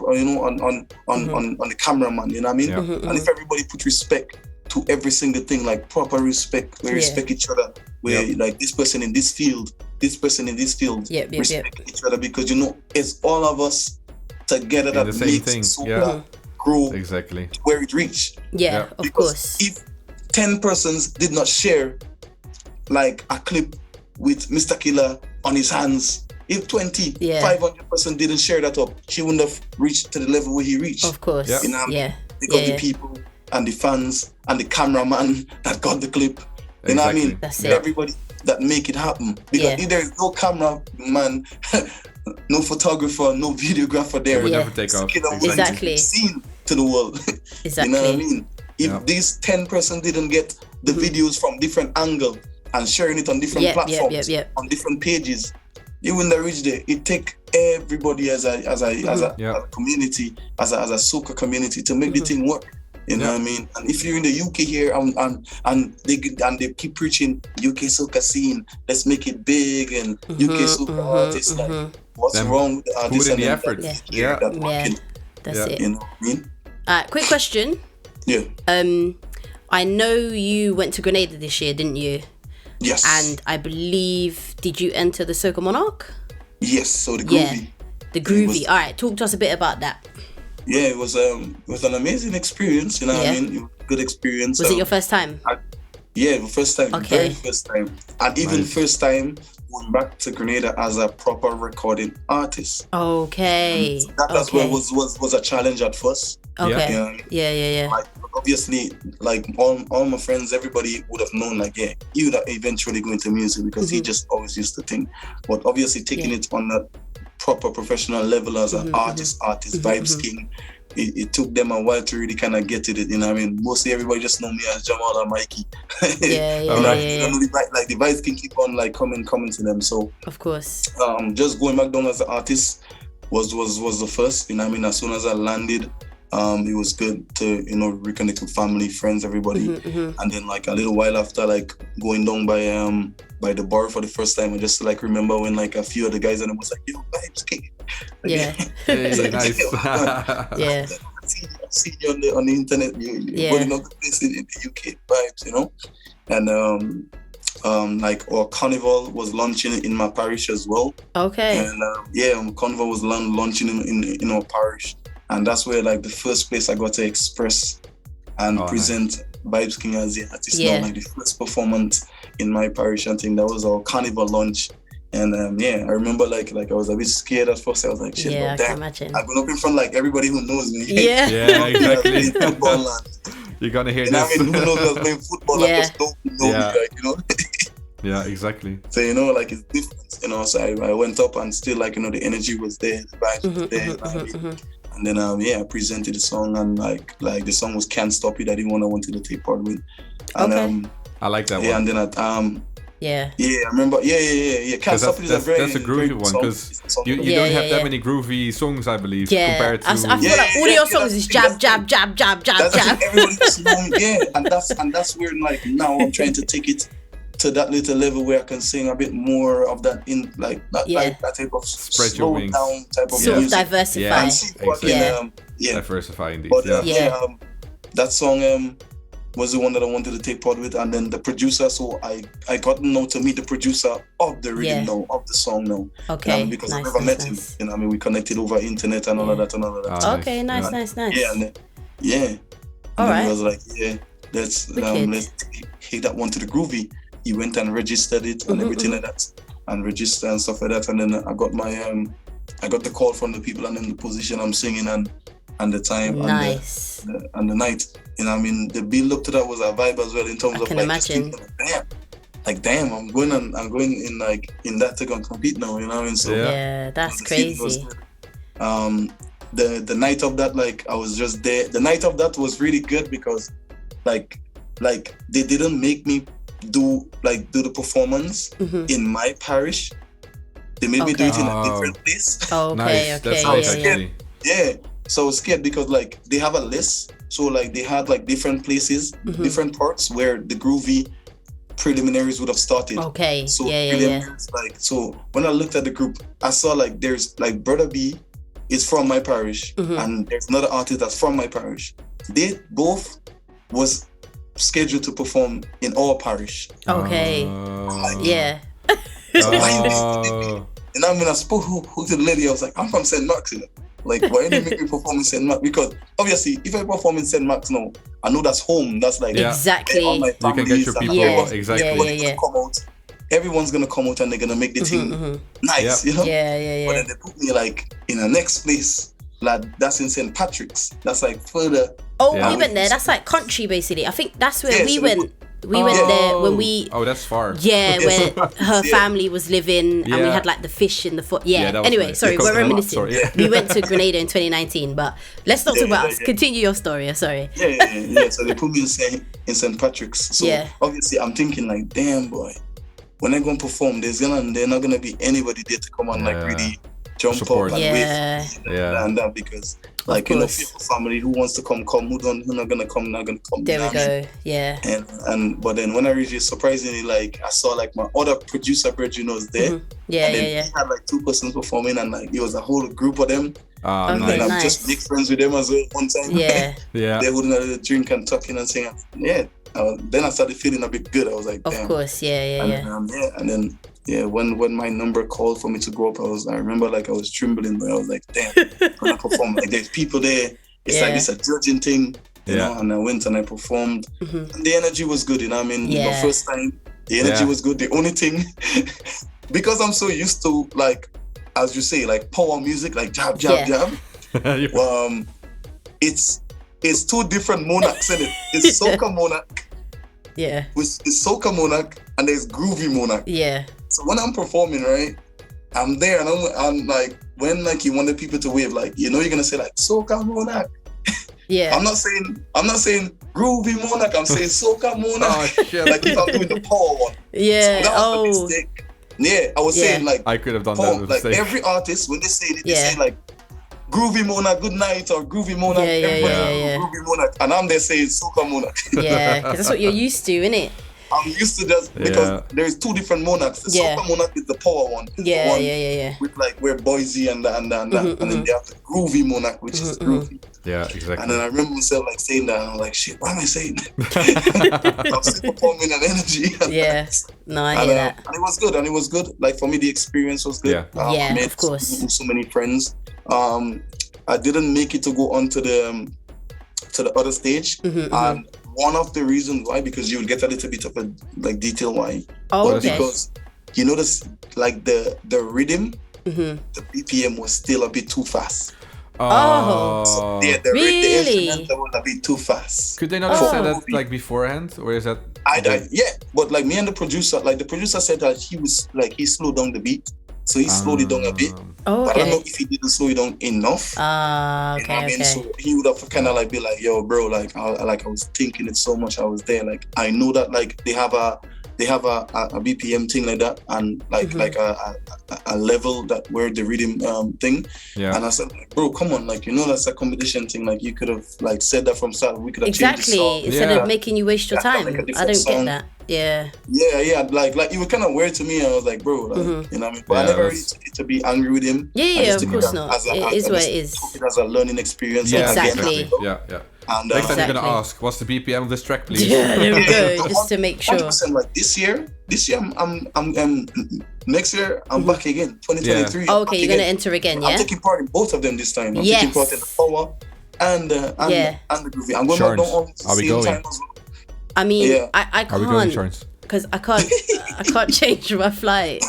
on the cameraman. You know what I mean? Yeah. And if everybody put respect to every single thing, like proper respect, we respect each other. Where like this person in this field, Yep, respect each other, because it's all of us together In that the same makes thing, Soca grow Exactly. where it reached. yeah, of Because course. if 10 persons did not share like a clip with Mr. Killer on his hands, if 500% didn't share that up, he wouldn't have reached to the level where he reached. Of course. Yeah. You know what I mean? Yeah. Because Yeah. the people and the fans and the cameraman that got the clip, you know what I mean? That's it. Everybody that make it happen. Because if there's no cameraman, no photographer, no videographer there, It would Yeah. never take off. Killer wouldn't Exactly. be seen to the world. Exactly. You know what I mean? If Yeah. these 10% didn't get the videos from different angle and sharing it on different platforms, on different pages, you wouldn't have reached there. It take everybody as a community, as a soca community to make the thing work. You know what I mean? And if you're in the UK here and they keep preaching UK soca scene, let's make it big, and UK soca artists, like, what's Then wrong with the artists put in and the them effort. that Yeah. that working, That's Yeah. it. you know what I mean? Quick question. Yeah. I know you went to Grenada this year, didn't you? Yes. And I believe, did you enter the Soca Monarch? Yes. So the Yeah. groovy. The Groovy. All right, talk to us a bit about that. Yeah, it was an amazing experience. You know what I Yeah. mean? It was a good experience. Was it your first time? Yeah, the first time, Okay. very first time, and even Nice. first time going back to Grenada as a proper recording artist. Okay. That as well was a challenge at first. Okay. Yeah. Yeah. My obviously, like all my friends, everybody would have known, like, yeah, he would eventually go into music because he just always used to think. But obviously, taking it on that proper professional level as an artist, Vibez King, it took them a while to really kind of get to it. You know what I mean? Mostly everybody just know me as Jamal or Mikey. Like the Vibez King keep on like coming to them. So of course, just going back down as an artist was the first. You know what I mean? As soon as I landed, it was good to, you know, reconnect with family, friends, everybody. And then like a little while after, like going down by the bar for the first time, I just like remember when like a few of the guys and I was like, yo, Vibez King. Like, Hey, nice. I've seen you on the internet. You're going up the place in the UK Vibez, you know. And like our carnival was launching in my parish as well. Okay. And carnival was launching in our parish, and that's where like the first place I got to express and present Vibez King as the artist. Now, like the first performance in my parish. I think that was our carnival launch. And I remember like I was a bit scared at first. I was like, shit, I can imagine. I've been up in front like everybody who knows me. Yeah, exactly. Football and, You're gonna hear you know this. what I mean? Who knows us playing football and just don't know me, like, you know? Yeah, exactly. So, you know, like it's different, you know. So I went up and still like, you know, the energy was there, the vibes was there. And then I presented the song, and like the song was Can't Stop It. I didn't wanted to take part with. And I like that one. And then I remember. Can't Stop It is that's a groovy one, because you don't have that many groovy songs, I believe, compared to. I feel like all your songs is jab. That's everybody just know, and that's where like now I'm trying to take it to that little level where I can sing a bit more of that in like that type of spread your wings down type of sort music. of diversify. Diversify indeed. But that song was the one that I wanted to take part with, and then the producer. So I got to meet the producer of the rhythm now, of the song now. Okay, because I never met him. You know, I mean, we connected over internet and all of that and all of that. Okay, nice. Yeah, and then, all right. He was like, let's take that one to the groovy. He went and registered it and everything like that, and register and stuff like that. And then I got my I got the call from the people and then the position I'm singing and the time and the night. You know, I mean, the build up to that was a vibe as well in terms of like, imagine. Damn, I'm going in like in that to go and compete now. You know what I mean? So that's crazy. The night of that, like I was just there. The night of that was really good because like they didn't make me do the performance in my parish. They made me do it in a different place. Okay. That's nice, actually. Yeah. So I was scared because like they have a list. So like they had like different places, different parts where the groovy preliminaries would have started. Okay. So like, so when I looked at the group, I saw like there's like Brother B is from my parish and there's another artist that's from my parish. They both was scheduled to perform in our parish. Okay. And I mean, I spoke who to the lady. I was like, I'm from St. Mark's, you know? Like, why didn't you make me perform in St. Mark's? Because obviously, if I perform in St. Mark's now, I know that's home. That's like exactly. All my you can get your people exactly. Come out. Everyone's gonna come out and they're gonna make the thing nice, you know. But then they put me like in the next place, like that's in St. Patrick's. That's like further. We went there. That's like country, basically. I think that's where we went. We went there when we. Oh, that's far. Yeah, where her family was living, and we had like the fish in the foot. Anyway, nice. sorry, we're reminiscing. We went to Grenada in 2019, but let's not talk about us. Continue your story. Sorry. Yeah. So they put me in St. Patrick's. So obviously, I'm thinking like, damn boy, when I go and perform, there's not gonna be anybody there to come on like really jump support. up and wave and that because. Like, you know, family who wants to come, who not gonna come, not gonna come. There we go. Yeah. But then when I reached it, surprisingly, like I saw like my other producer brethren was there. He had like 2 persons performing, and like it was a whole group of them. And then I'm just make friends with them as well one time. Yeah. They wouldn't have a drink and talking and singing. Then I started feeling a bit good. I was like, damn. Of course, And then when my number called for me to go up, I remember like I was trembling, but I was like, damn, I'm gonna perform. Like there's people there. It's like it's a judging thing, you know. And I went and I performed, and the energy was good. You know, what I mean, the first time the energy was good. The only thing, because I'm so used to like, as you say, like power music, like jab. it's two different monarchs in it. It's Soca Monarch, Yeah. which is Soca Monarch, and there's Groovy Monarch. Yeah. So when I'm performing, right, I'm there and I'm like, when like you wanted people to wave, like, you know, you're gonna say like Soca Monarch. Yeah. I'm not saying Groovy Monarch. I'm saying Soca Monarch. Oh, shit. Like if I'm doing the power one. Yeah. So that was the Oh. mistake. Yeah, I was Yeah. saying like I could have done power, that like mistake. every artist when they say it, they Yeah. say like Groovy Monarch, good night, or Groovy Monarch. Yeah, yeah, Everybody yeah, knows Groovy Monarch, and I'm there saying Soca Monarch. Yeah, because that's what you're used to, innit? I'm used to just because there's two different monarchs. The Yeah. Soca Monarch is the power one. It's the Yeah, one yeah. with like where Boise and that, and then they have the Groovy Monarch, which is groovy. Yeah, exactly. And then I remember myself like saying that, and I'm like, shit, why am I saying that? I'm still performing an energy. Yeah. No, I hear that. And it was good. Like for me, the experience was good. Yeah. Yeah, I made of course. so many friends. I didn't make it to go on to the other stage, and one of the reasons why, because you will get a little bit of a like detail why. Oh, But okay. because you notice like the rhythm, the BPM was still a bit too fast. Oh. Yeah, the Really? instrumental was a bit too fast. Could they not have said Oh. that like beforehand, or is that? Yeah, but like me and the producer said that he slowed down the beat, so he slowed it down a bit. Oh, But I don't know okay. if he didn't slow it down enough. You know what I mean? Okay. So he would have kind of like be like, yo, bro, like I was thinking it so much. I was there. Like I know that like they have a BPM thing like that, and like a level that where the rhythm thing. Yeah. And I said, like, bro, come on, like, you know, that's a competition thing. Like you could have like said that from start. We could have changed the Exactly. song. Instead Yeah. of making you waste your Yeah, time. like a I different don't song. get that. Yeah. Yeah, like it was kind of weird to me. I was like, bro, like, you know what I mean? But I Yeah, never that's- really took it to be angry with him. Yeah, I yeah, just of took course it not. as It is I what just it is. took it as a learning experience. Yeah, and I get Exactly. that. Yeah. And Next time you're Exactly. gonna ask, what's the BPM of this track, please? Yeah, there we Yeah, go. Just to make sure. 100%, like this year I'm next year I'm back again. 2023. Oh, I'm okay, back you're gonna again. enter again, I'm yeah? taking part in both of them this time. I'm Yes. taking part in the power and the groovy. I'm going Sharns, down all at the are we same going? time as well. I mean, Yeah. I Are we going, can't Sharns? because I can't change my flight.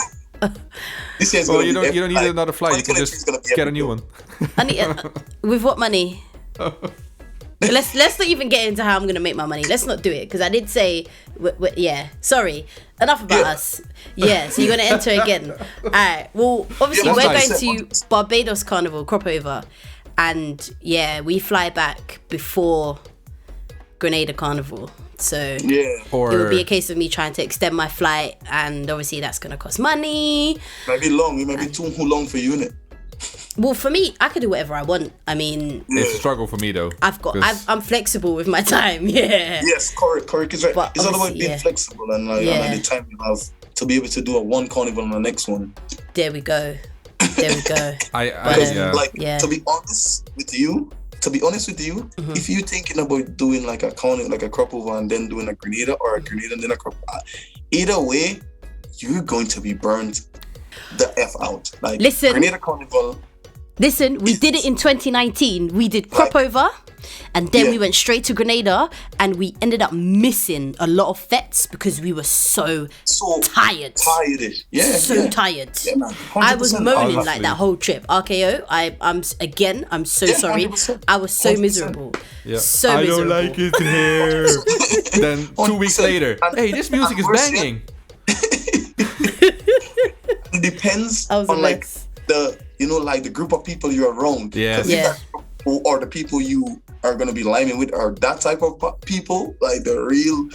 This year's Well, gonna you be don't need like, another flight. You can 2023 is just gonna be get a epic, new though. one. I need with what money? Let's not even get into how I'm gonna make my money. Let's not do it because I did say, yeah. Sorry, enough about Yeah. us. Yeah, so you're gonna enter again. All right. Well, obviously Yeah, we're that's going nice. to Barbados Carnival crop over, and yeah, we fly back before Grenada Carnival. So Yeah. it Or would be a case of me trying to extend my flight, and obviously that's gonna cost money. Might be long. It might be too long for you, innit? Well, for me, I could do whatever I want. I mean, it's a struggle for me though. I'm flexible with my time. Yeah. Yes, correct is right. But It's all about obviously, being yeah. flexible and like, Yeah. and like the time you have to be able to do a one carnival on the next one. There we go. There we go. Because yeah. like Yeah. to be honest with you, if you're thinking about doing like a carnival, like a crop over and then doing a Grenada or a Grenada and then a crop, either way, you're going to be burned the F out. Like Listen. Grenada Carnival. Listen, we did it in 2019. We did crop over, and then Yeah. we went straight to Grenada, and we ended up missing a lot of fetes because we were so tired. Tired-ish. Yeah. So yeah. tired. Yeah, man. I was 100%. moaning Honestly. like that whole trip. RKO, I'm so Yeah, sorry. 100%. I was so 100%. miserable. Yeah. So I miserable. don't like it here. Then 2 weeks 100%. later, And- hey, this music and is worse yet, banging. It depends I was a on like mess. like the group of people you're around. Yeah. 'Cause if Yeah. that group or the people you are gonna be liming with are that type of people, like the real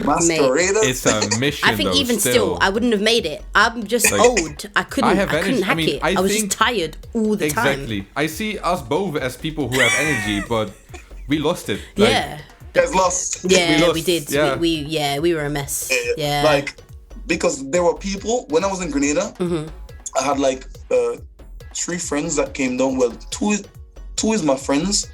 masqueraders. It's a mission. I think though, even still, I wouldn't have made it. I'm just Like, old. I couldn't I have couldn't energy. hack I mean, it. I I was think- just tired all the time. Exactly. I see us both as people who have energy, but we lost it. Like, Yeah. Guys lost. Yeah, lost, we did. yeah. We were a mess. Yeah. Like because there were people when I was in Grenada, I had like 3 friends that came down. Well, two is my friends,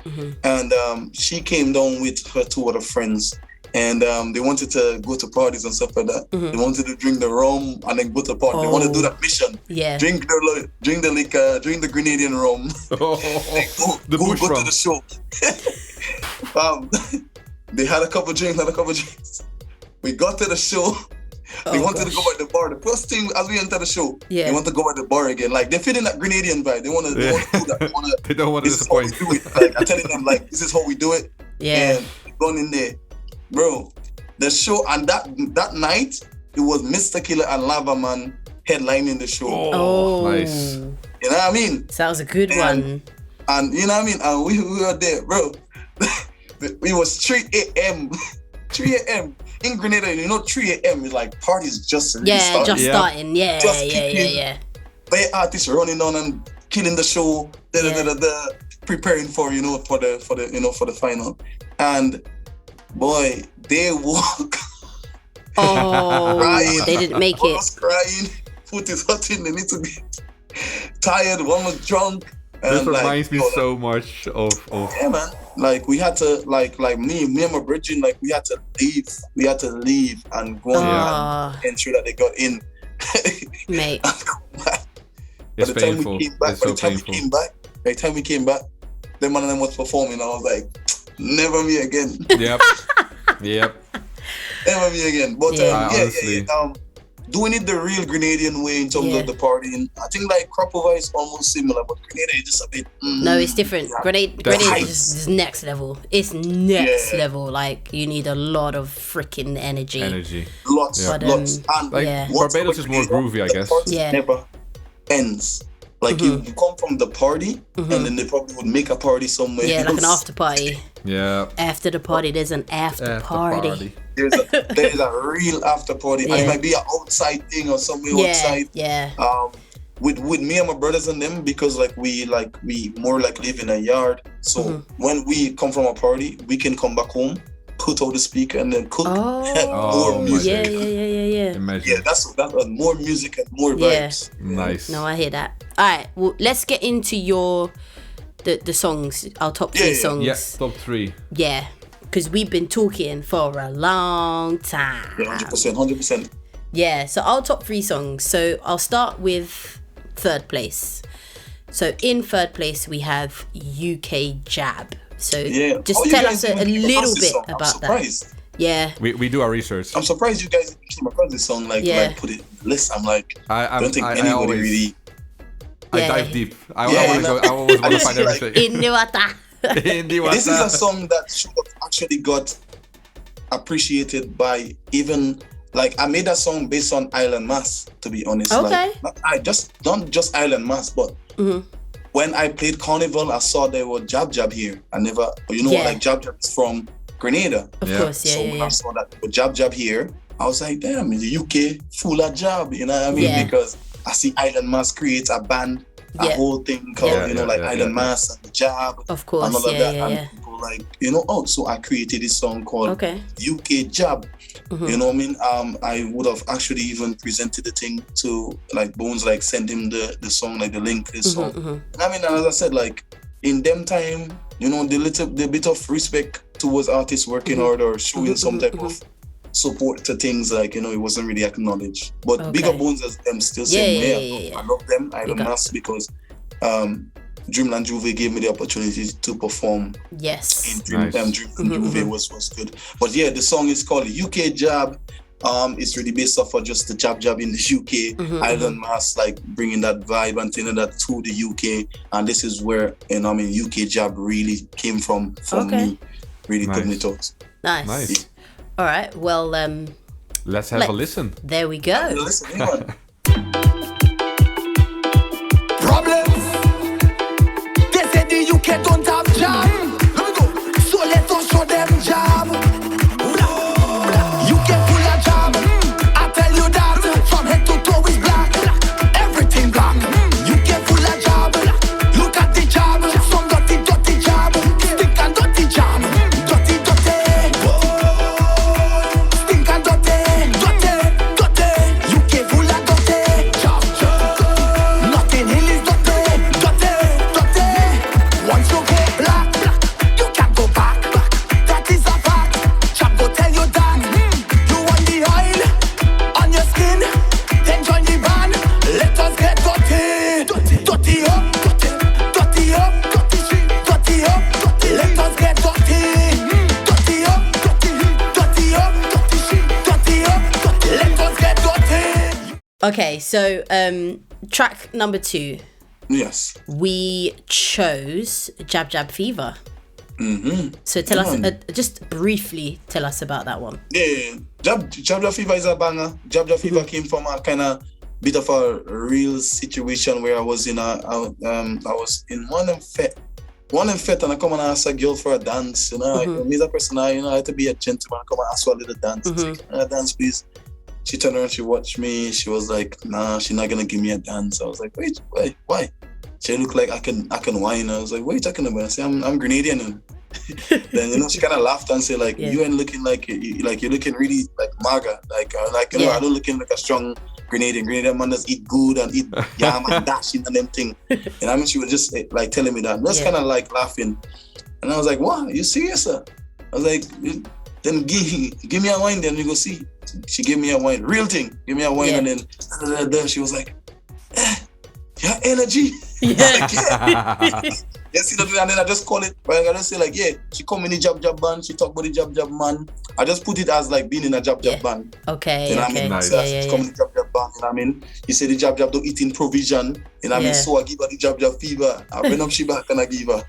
and she came down with her 2 other friends. And they wanted to go to parties and stuff like that. They wanted to drink the rum and then go to party. They wanted to do that mission. Yeah. Drink the liquor, drink the Grenadian rum. The bush go rum. to the show. They had a couple drinks. We got to the show. They wanted to go at the bar. The first thing as we enter the show, they want to go at the bar again. Like they're feeling that Grenadian vibe. They want to do that. They don't want to disappoint. This is how we do it. Like I'm telling them, like this is how we do it. Yeah. And going in there, bro. The show and that night it was Mr. Killer and Lava Man headlining the show. Oh, nice. You know what I mean? So that was a good one. And you know what I mean? And we were there, bro. It was 3 a.m. 3 a.m. in Grenada. You know, 3 a.m. is like parties just starting. Starting. Yeah. The artists running on and killing the show. Preparing for the final. And boy, they walk. Oh, crying. They didn't make One it. was crying. Foot is hurting. They need to be tired. One was drunk. This And reminds me so much of. Yeah, man. Like we had to like me and my brethren, like we had to leave. We had to leave and go and ensure that they got in. Mate. It's painful. By the time we came back, them one of them was performing. I was like, never me again. Yep. Never me again. But honestly. Doing it the real Grenadian way in terms of the partying. I think like Crapova is almost similar, but Grenada is just a bit. No, it's different. Grenada is next level. It's next level. Like you need a lot of freaking energy. Lots. And like Barbados is more groovy, I guess. Yeah. Never ends. Like you come from the party, and then they probably would make a party somewhere. Yeah, else. like an after party. Yeah. After the party, there's an after party. There's a real after party. And it might be an outside thing or somewhere outside. Yeah. With me and my brothers and them, because we more like live in a yard. So when we come from a party, we can come back home, put out the speaker, and then cook. More music. Yeah. Imagine. Yeah, that's more music and more vibes. Nice. No, I hear that. All right, well, let's get into the songs, our top 3 songs. Yes, top 3. Yeah, because we've been talking for a long time. Yeah, 100%. Yeah, so our top 3 songs. So I'll start with third place. So in third place we have UK Jab. So just tell us a little bit about that. Yeah, we do our research. I'm surprised you guys came across this song, like put it in the list. I'm like, I don't think anybody really. I dive deep. I always want to find everything. In the water. This is a song that should have actually got appreciated by even I made that song based on Island Mass, to be honest. Okay. I not just Island Mass, but when I played Carnival, I saw there were Jab Jab here. I never, Jab Jab is from Grenada. Of course, So when I saw that with Jab Jab here, I was like, damn, in the UK, full of Jab, you know what I mean? Yeah. Because I see Island Mass create a band, a whole thing called, Island Mass and the Jab. Of course, and all of that. And people so I created this song called UK Jab. You know what I mean? I would have actually even presented the thing to Bones, send him the song, the link to the song. And I mean, as I said, in them time, the bit of respect towards artists working hard or showing some type of support to things, it wasn't really acknowledged. But bigger Bones as them still saying, I love them, I don't ask, because Dreamland Juve gave me the opportunity to perform. Yes. In Dreamland Juve was good. But yeah, the song is called UK Jab. It's really based off of just the jab in the UK, Island Mass, bringing that vibe and thing that to the UK. And this is where, UK Jab really came from me, really putting it out. Nice. All right, well, let's have a listen. There we go. Listen, hang on. Problems. They said the UK don't have jab. So let us show them jab. UK full of jab. I tell you that from head to toe is black. Everything black. UK full of jab. Look at the jab. Some dirty jab. Stink and dirty jab. Dirty. Stink and dirty. UK full of dirty. Okay, so track number 2. Yes. We chose Jab Jab Fever. Mm-hmm. So tell us, just briefly tell us about that one. Yeah, Jab Jab Fever is a banger. Jab Jab Fever came from a kind of bit of a real situation where I was in I was in one of fete and I come and ask a girl for a dance. You know, me as a person, I had to be a gentleman. I come and ask for a little dance. Dance, please. She turned around, she watched me. She was like, "Nah, she's not gonna give me a dance." I was like, "Wait, why?" She looked like I can whine. I was like, "What are you talking about?" I said, "I'm Grenadian." And then she kind of laughed and said, like, "You ain't looking like you're looking really like maga, like you know, I don't looking like a strong Grenadian. Grenadian man does eat good and eat yam and dashing and them thing." And I mean, she was just like telling me that, just kind of like laughing. And I was like, "What? Are you serious, sir?" I was like, "Then give me a wine, then we go see." She gave me a wine, real thing. Give me a wine, and then she was like, "Your energy." Like, yes, and then I just call it. Right? I just say like, yeah. She come in the Jab Jab band. She talk about the Jab Jab man. I just put it as like being in a Jab Jab band. Okay. You know what I mean? Nice. So she come in the Jab Jab band. You know what I mean? You say the Jab Jab don't eat in provision. You know what I mean? So I give her the Jab Jab Fever. I bring up she back and I give her.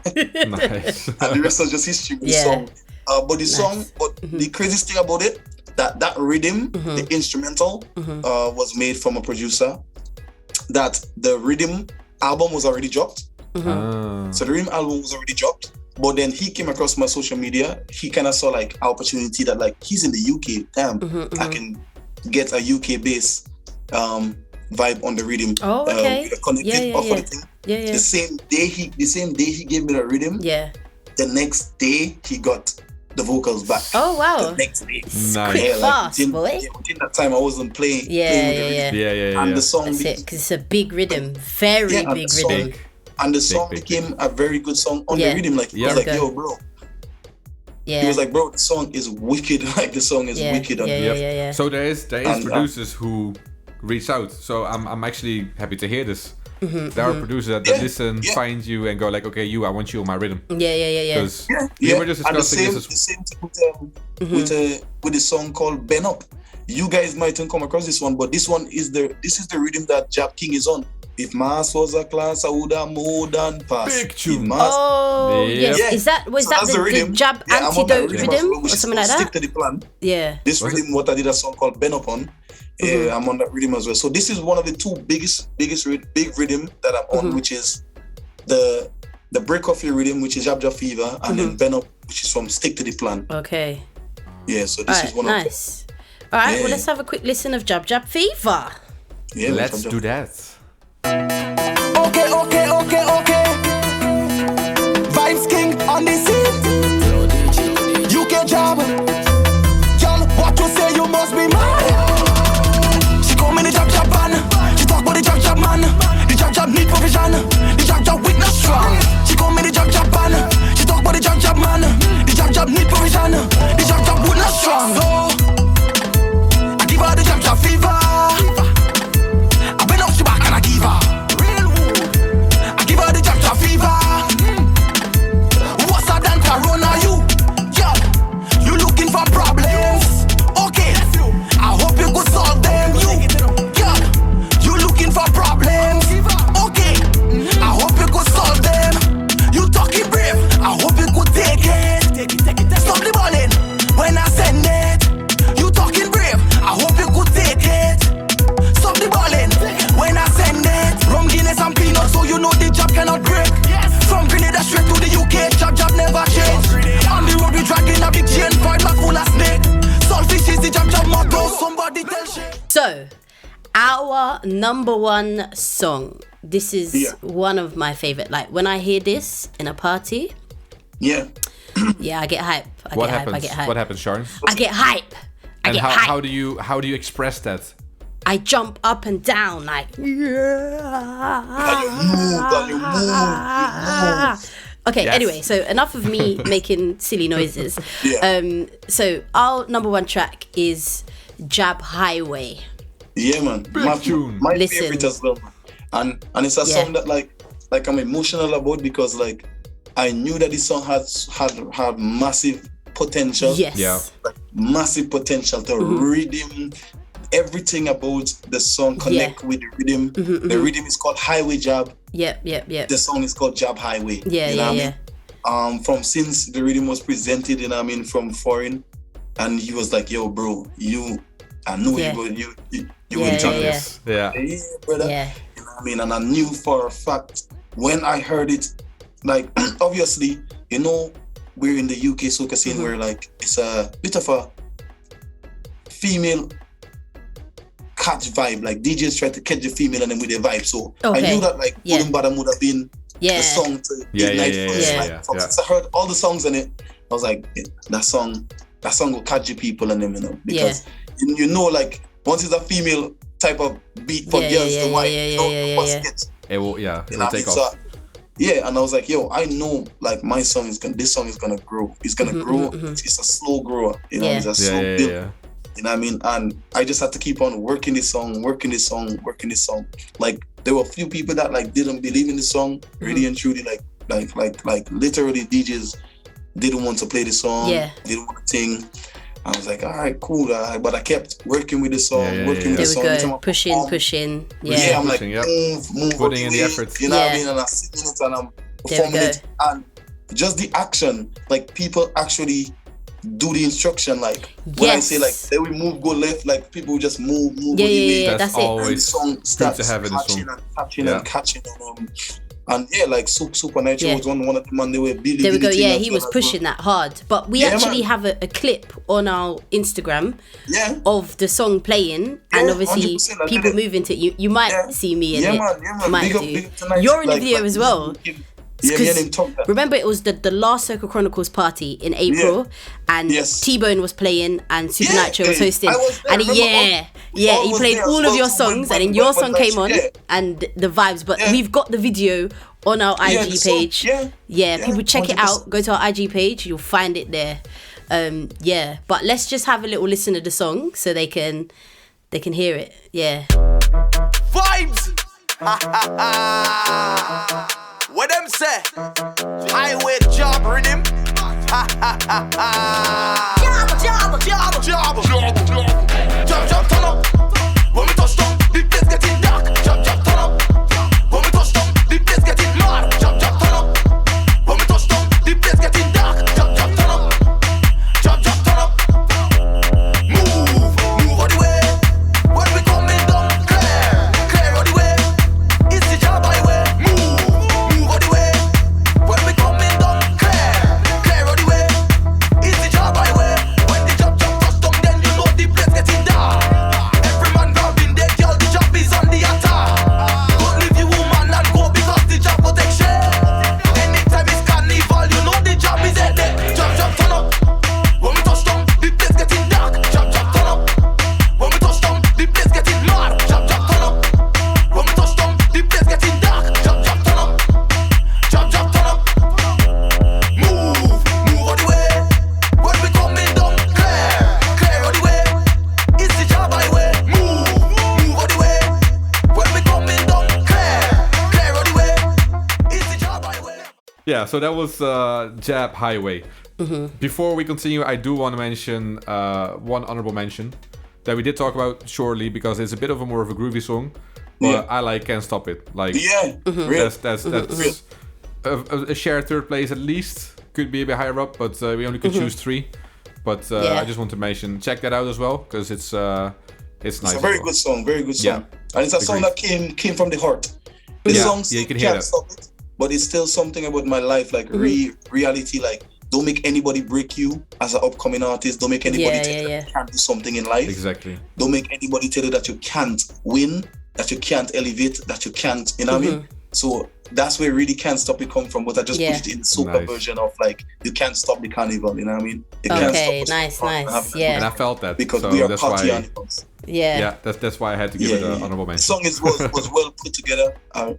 Nice. And the rest was just history with the song. But the song, the craziest thing about it, that rhythm, the instrumental, was made from a producer. That the rhythm album was already dropped. So the rhythm album was already dropped. But then he came across my social media. He kind of saw like opportunity that like he's in the UK. Damn, I can get a UK bass vibe on the rhythm. Oh, okay. The thing. The same day he gave me the rhythm. Yeah. The next day he got the vocals back. Oh wow. The next day. Quick, fast, boy. Within that time I wasn't playing with the rhythm. And the song that's it, because it's a big rhythm. Very big rhythm. And the song became a very good song on the rhythm. Like he was like, "Yo, bro." He was like, "Bro, the song is wicked." Like the song is wicked. Yeah. So there is producers who reach out. So I'm actually happy to hear this. There are producers that listen, find you, and go like, "Okay, I want you on my rhythm." Yeah. Because we were just discussing the same thing with the song called "Ben Up." You guys mightn't come across this one, but this is the rhythm that Jab King is on. If Mass was a class, I would have more than pass. Big tune. Oh, yes. Is that the Jab antidote rhythm or something like that? Stick to the plan. Yeah. This rhythm, what I did a song called Ben Up on. I'm on that rhythm as well. So this is one of the two big rhythm that I'm on, which is the Break Off Your Rhythm, which is Jab Jab Fever, and then Ben Up, which is from Stick to the Plan. Okay. Yeah, so this is one of them. Nice. All right, well, let's have a quick listen of Jab Jab Fever. Yeah, let's do that. Okay. Vibes King on the scene. UK Jab. Girl, what you say, you must be mad. She come in the Jab Jab van. She talk about the Jab Jab man. The Jab Jab need provision. The Jab Jab witness strong. She come in the Jab Jab van. She talk about the Jab Jab man. The Jab Jab need provision. The Jab Jab witness strong. So I give her the Jab Jab fever. I been up she back and I give her real wood. I give her the Jab Jab fever. What's up than Corona you? Yo, you looking for problems? Okay, I hope you could solve them. You looking for problems? Okay, I hope you could solve them. You talking brave? I hope you could take it. Stop the ballin' when I send it. You talking brave? I hope you could take it. Stop the ballin' when I send it. Rum, Guinness and peanuts, so you know the job cannot break. From Grenada straight to the UK, job never change. On the road we dragging a big chain, fight back full of snake. Saltfish is the job motto. Somebody tell shit. So, our number one song. This is one of my favorite. Like when I hear this in a party, I get hype. What happens, Sharon? I get hype. I get hype. How do you express that? I jump up and down like. Okay, anyway, so enough of me making silly noises. So our number one track is Jab Highway. Yeah, man. My favorite as well, man. And it's a song that like I'm emotional about because like I knew that this song had massive potential. Yes. Yeah. Like, massive potential. The rhythm, everything about the song connect with the rhythm. The rhythm is called Highway Jab. Yep. The song is called Jab Highway. Yeah, you know yeah. I mean? From since the rhythm was presented, you know what I mean, from foreign, and he was like, "Yo, bro, I know you will do this." Yeah, brother. Yeah. You know what I mean? And I knew for a fact when I heard it, like obviously, you know, we're in the UK soca scene where like it's a bit of a female catch vibe. Like DJs try to catch the female and then with a vibe. So I knew that like Golden Bottom would have been the song to ignite first. Since I heard all the songs in it, I was like, that song will catch the people and them, you know, because you know, like once it's a female type of beat for girls to white, it will take off. So, and I was like, yo, I know like this song is gonna grow. It's gonna grow. It's a slow grower, you know, it's a slow build. You know what I mean? And I just had to keep on working this song. Like there were a few people that like didn't believe in the song, really and truly, like literally DJs didn't want to play the song, didn't want to sing. I was like, all right, cool, but I kept working with the song, working with the song. There we go, pushing. I'm like, move, putting in the effort. You know what I mean? And I'm singing it and I'm performing it, and just the action, like people actually do the instruction. Like when I say like they will move, go left, like people will just move. That's always and the song starts to have it and catching and like Super Nitro was one of the man they were building. There we go. Yeah, he was pushing that hard. But we actually have a clip on our Instagram of the song playing, and obviously people moving to it. You might see me in it. You might do. You're in the video as well. Remember, it was the last Soca Chronicles party in April, and T-Bone was playing, and Super Nitro was hosting, and he played all of your songs, and then your song came on, and the vibes. But we've got the video on our IG page. People check 100%. It out. Go to our IG page, you'll find it there. But let's just have a little listen to the song so they can hear it. Vibes. What them say? Highway job rhythm. Job. Jump, turn up. When we touch down, the place getting dark. Jump, turn up. When we touch down, the place getting mad. Jump, turn up. When we touch down, the place getting dark. Jump, turn up. Jump, turn up. Move all the way. When we coming down, clear all the way. It's the job highway. Move all the way. When we coming down, clear all the way. It's the job highway. When the job touch down, then you know the place getting dark. Every man grabbing their girl, the job is on the attack. Don't leave your woman and go because the job will take share. Anytime it's carnival, you know the job is at there. Jump, turn up. When we touch down, the place getting dark. Jump, turn up. When we touch down, the place getting mad. Jump, turn up. When we touch down, the place getting dark. Jump, turn up. Jump, turn up. Move all the way. When we coming down, clear all the way. It's the job highway. Move all the way. When we coming down, clear all the way. It's the job highway. Yeah, so that was Jab Highway. Before we continue, I do want to mention one honorable mention that we did talk about shortly because it's a bit of a more of a groovy song. But I like Can't Stop It. Like that's a shared third place at least. Could be a bit higher up, but we only could choose 3. But I just want to mention, check that out as well because it's nice. It's a very good song, and it's a song that came from the heart. The song you can Can't hear Stop It, but it's still something about my life, like reality. Like, don't make anybody break you as an upcoming artist. Don't make anybody tell you that you can't do something in life. Exactly. Don't make anybody tell you that you can't win, that you can't elevate, that you can't, you know what I mean? So that's where really Can't Stop It come from, but I just put it in the soca version of like, you can't stop the carnival, you know what I mean? You can't stop nice. And I felt that because so we are that's party why, animals. That's why I had to give it an honorable mention. The song was well put together. I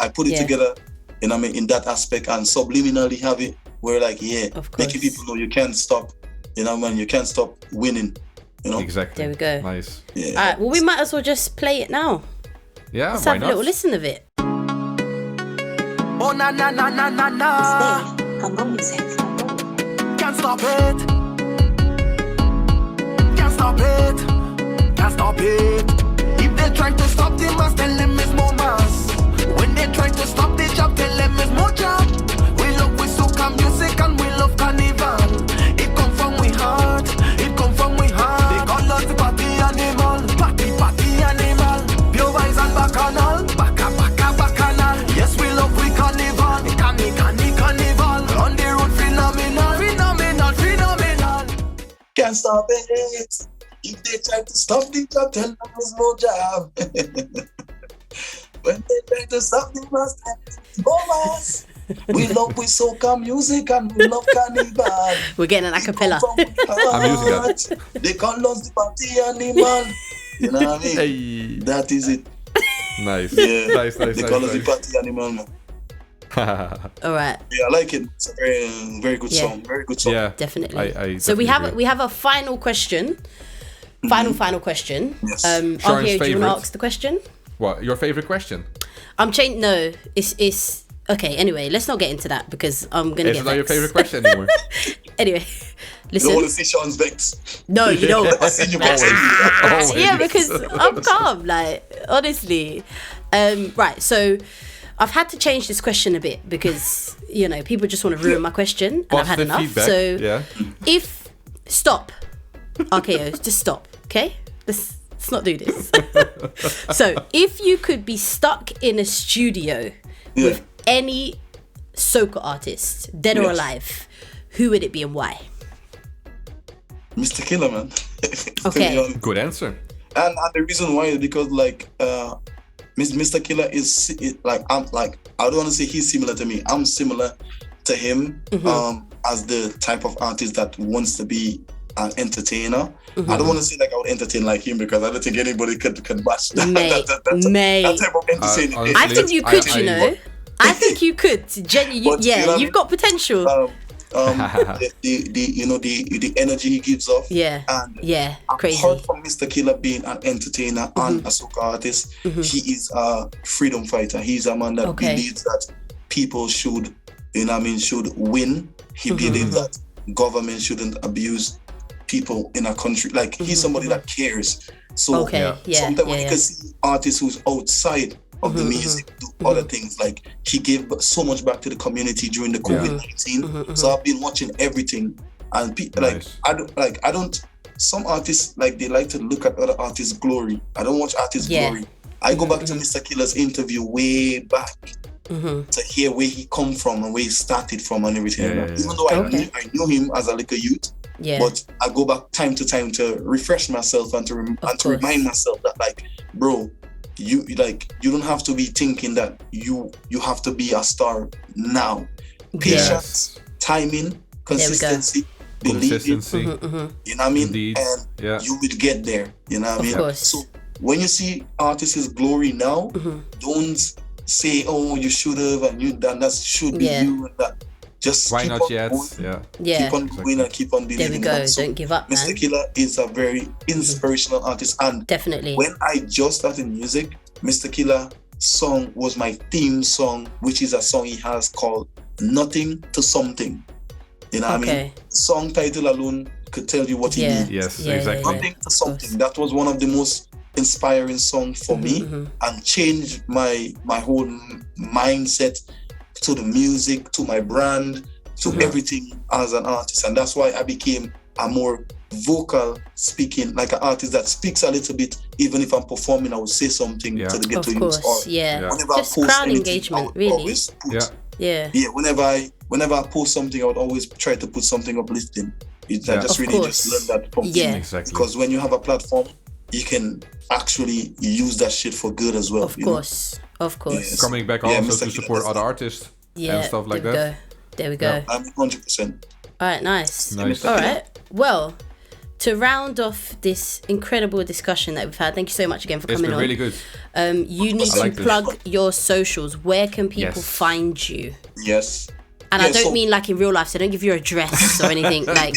put it together, you know what I mean, in that aspect, and subliminally have it where like making people know you can't stop, you know what I mean, you can't stop winning, you know. Exactly. There we go. Nice. All right, well we might as well just play it now. Yeah, let's why have not? a little listen of it. Oh na. Humble music. Can't stop it. Can't stop it. Can't stop stop it. If they try to stop the mass, tell them it's more mass. When they try to stop the job, tell them it's more job. We love with soca music and we love carnival. It come from we heart, it come from we heart. They call us the party animal, party animal. Pure wise and bacchanal, bacchanal. Yes, we love we carnival, carnival. On the road phenomenal. Can't stop it. If they try to stop the job, tell them it's no job. When they try to stop the mass, tell them it's no mass. We love with soca music and we love carnival. We're getting an acapella. I'm using that. They call us the party animal. You know what I mean? Hey. That is it. Nice. Yeah. Nice. They call us the party animal, man. All right. Yeah, I like it. It's a very good song. Very good song. Yeah, Definitely. I So definitely we have a final question. Final question. Yes. Archeo, do you want to favorite. ask the question? What? Your favorite question? I'm changing. No, it's okay. Anyway, let's not get into that because I'm gonna It's get not your vexed. favorite question anymore. Anyway, You don't want listen. to see Sean's vex. No, you don't. I seen you vex. Always. Yeah, because I'm calm. Like honestly, right. So I've had to change this question a bit because people just want to ruin my question, and I've had Positive enough. feedback. So Yeah. if stop, RKO, just stop. Okay, let's not do this. So if you could be stuck in a studio with any soca artist, dead or Yes. alive, who would it be and why? Mr. Killer, man. To Okay. be honest. Good answer. And the reason why is because Mr. Killer is I don't want to say he's similar to me. I'm similar to him as the type of artist that wants to be an entertainer. I don't want to say like I would entertain like him because I don't think anybody could match that, Mate, that type of entertaining. honestly, I think you could, I- I think you could. But, you know, You've got potential. The energy he gives off. Yeah. And Crazy. apart from Mr. Killer being an entertainer and a soca artist, he is a freedom fighter. He's a man that believes that people should, should win. He believes that government shouldn't abuse people in a country. Like he's somebody that cares. So sometimes when you can see artists who's outside of the music do other things, like he gave so much back to the community during the COVID-19. So I've been watching everything, and people I don't. Some artists they like to look at other artists' glory. I don't watch artists' glory. I go back to Mr. Killer's interview way back to hear where he come from and where he started from and everything. Even though I knew him as a little youth. But I go back time to time to refresh myself and to remind myself that bro, you don't have to be thinking that you have to be a star now. Patience, timing, consistency, believing. You know what I mean? Indeed. And you will get there. You know what I mean? Course. So when you see artists' glory now, don't say, oh, you should have and you done that should be you and that. Just why keep not on yet? going, Yeah. keep on going and keep on believing. There we go. So Don't give up, man. Mr. Killer is a very inspirational artist, and Definitely. when I just started music, Mr. Killer song was my theme song, which is a song he has called "Nothing to Something." You know what I mean? Song title alone could tell you what he means. Yes, exactly. Nothing to Something. That was one of the most inspiring songs for me, and changed my whole mindset to the music, to my brand, to everything as an artist. And that's why I became a more vocal speaking, like an artist that speaks a little bit. Even if I'm performing, I would say something to the ghetto youth. Whenever Just I post crowd anything, engagement, I would really. always put, whenever I post something, I would always try to put something uplifting. I just learned that from him. Exactly. Because when you have a platform, you can actually use that shit for good as well. Of course. Yes. Coming back Yeah, also Mr. to support Killer. other artists and stuff like that. There we go. I'm 100%. All right, nice. Nice. All right. Well, to round off this incredible discussion that we've had, thank you so much again for It's coming been on. really good. You need to like this. plug your socials. Where can people find you? Yes. And I don't mean like in real life, so don't give your address or anything. Like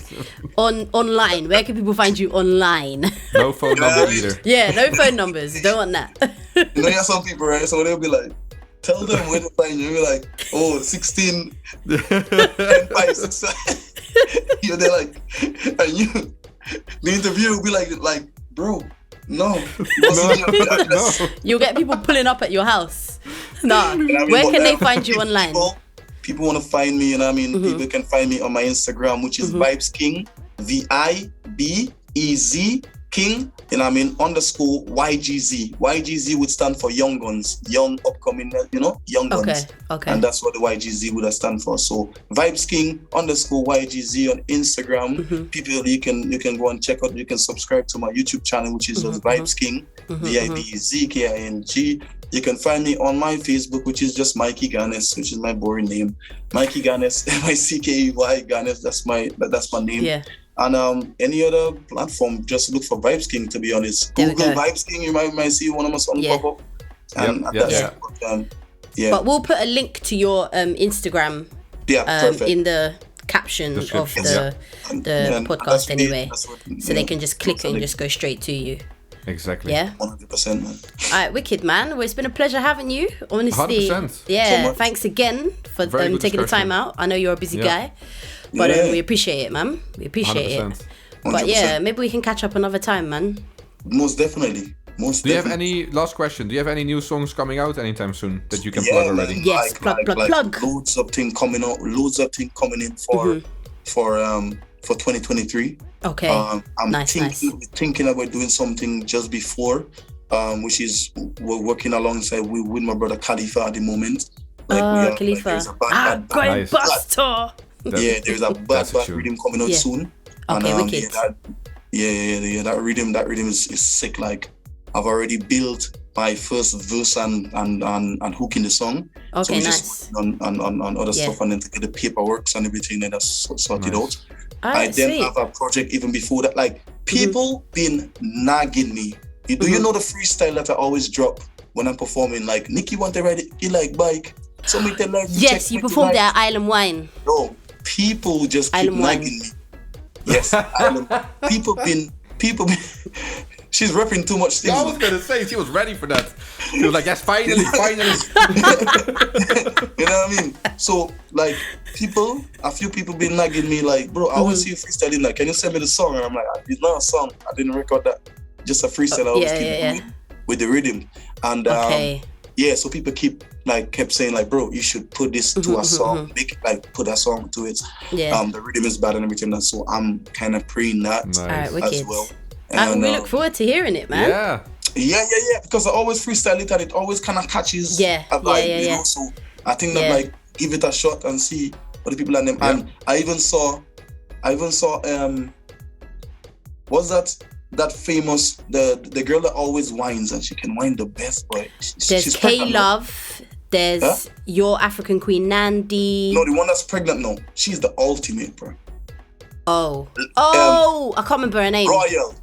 online, where can people find you online? No phone number either. Yeah, no phone numbers. Don't want that. You have some people, right? So they'll be like, tell them where to find you. You'll be like, 16 and 5, 6. They're like, and the interview will be like, bro, No. You'll get people pulling up at your house. Nah. I mean, Where but, can they find you online? People want to find me, people can find me on my Instagram, which is Vibez King, VIBEZ King, _ YGZ. YGZ would stand for Young Guns, young upcoming, young guns. Okay. And that's what the YGZ would stand for. So Vibez King _ YGZ on Instagram. People, you can go and check out. You can subscribe to my YouTube channel, which is just Vibez King, VIBEZKING. You can find me on my Facebook, which is just Mikey Ganes, which is my boring name. Mikey Ganes, MICKEY Ganes. That's my name. Yeah. And any other platform, just look for Vibez King. To be honest, Google Vibez King. You might see one of my songs pop up. And But we'll put a link to your Instagram. In the caption of the podcast anyway, so they can just click and just go straight to you. Exactly. Yeah. 100%, man. All right, wicked, man. Well, it's been a pleasure having you. Honestly, 100%. Yeah. So Thanks again for taking the time out. I know you're a busy guy, but we appreciate it, man. We appreciate 100%. it. But yeah, maybe we can catch up another time, man. Most definitely. Do you have any last question? Do you have any new songs coming out anytime soon that you can plug already? Man. Yes, plug. Loads of things coming out. Loads of things coming in for 2023. Okay. I'm nice. thinking about doing something just before, which is we're working alongside with my brother Khalifa at the moment. Khalifa. There's a Going buster. There's a bad rhythm coming out soon. Okay, and, wicked. That rhythm is sick. Like, I've already built my first verse and hook in the song. Okay, so we're nice. just working on other stuff and then to get the paperwork and everything and that's sorted out. Right, I then sweet. have a project even before that. Like, people been nagging me. Do you know the freestyle that I always drop when I'm performing? Like, Nikki want to ride it, you like bike. So make them like. Yes, you performed at Island Wine. No, people just keep nagging me. Yes, people been. She's repping too much things. I was gonna say she was ready for that. She was like, yes, finally. You know what I mean? So like, a few people been nagging me like, bro, I always see you freestyling. Like, can you send me the song? And I'm like, it's not a song. I didn't record that. Just a freestyle. I always keep doing with the rhythm. And so people kept saying like, bro, you should put this to a song. Make it put a song to it. Yeah. The rhythm is bad and everything. So I'm kind of praying that Nice. Wicked. as well. And we look forward to hearing it, man. Yeah. Because I always freestyle it and it always kind of catches a vibe, you know. So I think that like give it a shot and see what the people are them. And I even saw what's that famous the girl that always whines and she can whine the best, boy. There's She's pregnant, K-Love. There's your African Queen Nandi. No, the one that's pregnant now. She's the ultimate, bro. I can't remember her name.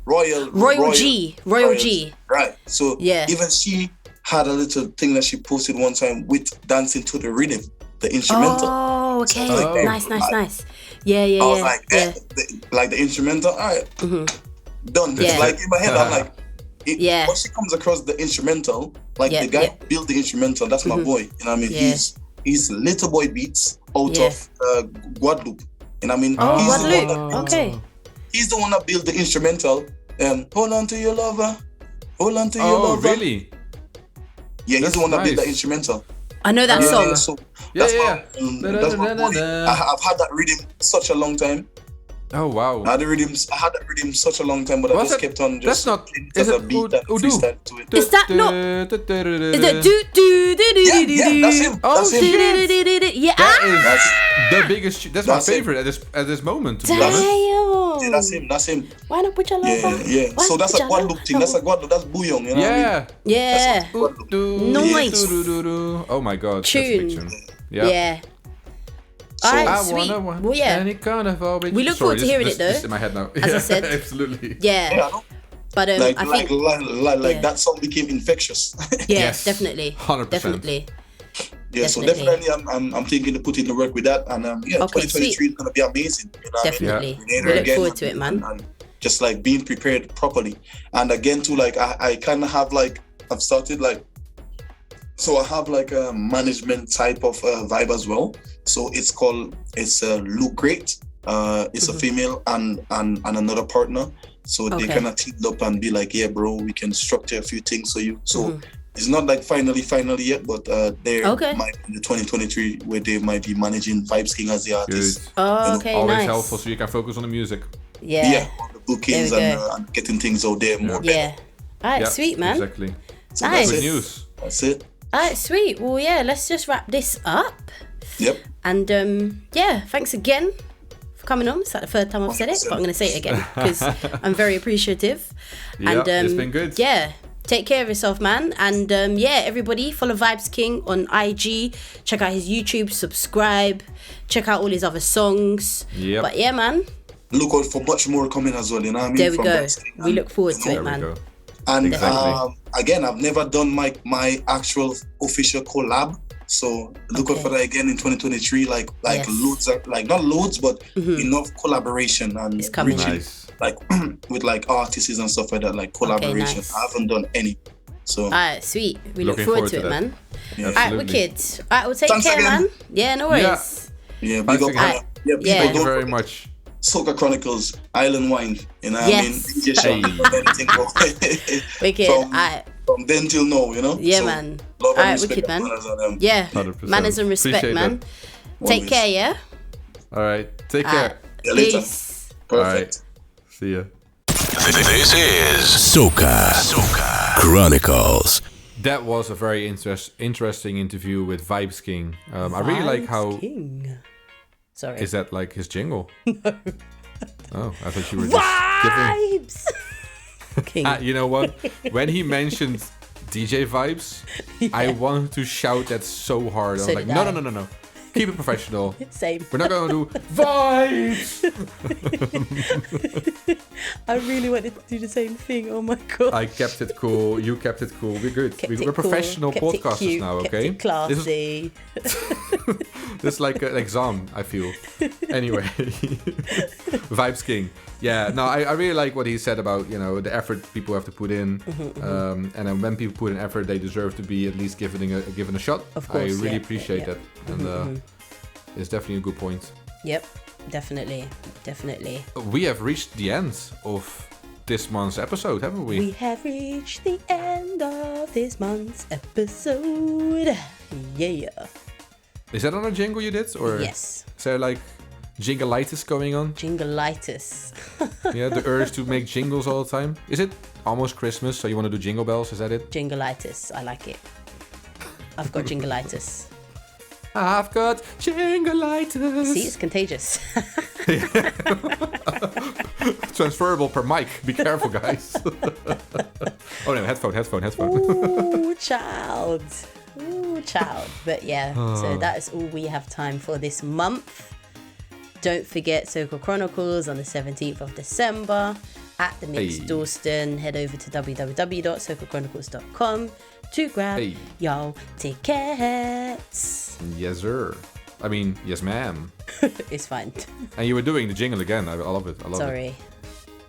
Royal G. Right. So even she had a little thing that she posted one time with dancing to the rhythm, the instrumental. Oh, okay. So Nice. Yeah. I was like, the instrumental, all right, done. Yeah. Like in my head, I'm like, once she comes across the instrumental, like the guy built the instrumental, that's my boy. You know what I mean? Yeah. He's Little Boy Beats out of Guadeloupe. You know what I mean? Guadeloupe. He's the one that built the instrumental. Hold on to your lover. Hold on to your lover. Oh, really? Yeah, he's the one that built the instrumental. I know that song. So that's my boy. I've had that rhythm such a long time. Oh wow! I had that rhythm such a long time, but I just kept on just. That's not. Is it beat and freestyle to it? Is that not? Is it do? Yeah, that's him. That's him. Yeah. That is the biggest. That's my favorite at this moment. To be honest. Yeah, that's him. Why not put your love? Yeah. So that's a Guadeloupe thing. That's Bouillon. You know what I mean? Yeah. Nice. Oh my god. Tune. Yeah. So, alright, I sweet. Well, yeah. Any carnival. We look forward to hearing it though. This is in my head now. As I said. Absolutely. Yeah. But I think that song became infectious. Yes. Definitely. 100%. Definitely. Yeah, so definitely I'm thinking to put in the work with that, and 2023 is gonna be amazing. You know Definitely. We look forward to it, man. And just like being prepared properly, and again too, like I kind of have like I've started like, so I have like a management type of vibe as well. So it's Look Great. it's a female and another partner. So they kind of teamed up and be like, yeah, bro, we can structure a few things for you. So it's not like finally yet, but they might be in the 2023 where they might be managing Vibez King as the artist. Good. Oh, okay, Always nice. helpful so you can focus on the music. Yeah. On the bookings and getting things out there more. Yeah. All right, sweet, man. Exactly. So Nice. Good news. That's it. All right, sweet. Well, yeah, let's just wrap this up. Yep. And yeah, thanks again for coming on. It's like the third time I've said it, but I'm going to say it again because I'm very appreciative. Yeah, And it's been good. Yeah, take care of yourself, man. And yeah, everybody follow Vibez King on IG. Check out his YouTube, subscribe. Check out all his other songs. Yep. But yeah, man. Look out for much more coming as well, you know what I mean? There we From go. Vibez King. We look forward to There it, we man. go. And Exactly. again, I've never done my actual official collab. So look out for that again in 2023. Like Yes. loads of, like not loads, but enough collaboration and It's coming. reaching, Nice. like with like artists and stuff like that, like collaboration. nice. I haven't done any. So All right, sweet. We look Looking forward forward to to it, that. man. yeah, All right, Absolutely. wicked. All right, well, take Thanks care, again. man. Yeah, no worries. yeah, big Thanks up. again. Big Yeah. up. Thank you Don't very forget much. Soca Chronicles, Island Wine. You know what I mean? Yes. DJ Sean, anything Wicked. from, All right. from then till now, you know? Yeah, So, man. Love and Alright, respect wicked, man. and manners on them. Yeah, 100%. manners and respect, Appreciate man. that. Take Always. care, yeah? All right. Take All care. right. Yeah, later. Peace. All Perfect. right. See ya. This is Soca Chronicles. That was a very interesting interview with Vibez King. I really like how... King. Sorry. Is that like his jingle? No. Oh, I thought you were just giving... Vibes! King. You know what? When he mentioned DJ Vibez, I wanted to shout that so hard. I So was like, did no, I. no. Keep it professional. Same. We're not going to do Vibes! I really wanted to do the same thing. Oh my god. I kept it cool. You kept it cool. We're good. Kept We're it cool, professional kept it podcasters cute, now, kept okay? it classy. This is like an exam, I feel. Anyway, Vibez King. Yeah, no, I really like what he said about, you know, the effort people have to put in. And then when people put in effort, they deserve to be at least given a shot. Of course, I really yeah, appreciate yeah. that. And it's definitely a good point. Yep, definitely. We have reached the end of this month's episode, haven't we? We have reached the end of this month's episode. Yeah. Is that on a jingle you did? Or Yes. is there like jingleitis going on? Jingleitis. Yeah, the urge to make jingles all the time. Is it almost Christmas, so you want to do jingle bells? Is that it? Jingleitis. I like it. I've got jingleitis. I've got jingleitis. See, it's contagious. Transferable per mic. Be careful, guys. Oh no, headphone. Ooh, child. But yeah, so that is all we have time for this month. Don't forget Soca Chronicles on the 17th of December at the Mix Hey. Dalston. Head over to www.socachronicles.com to grab Hey. y'all tickets. Yes, sir. I mean, yes, ma'am. It's fine. And you were doing the jingle again. I love it. I love it. Sorry.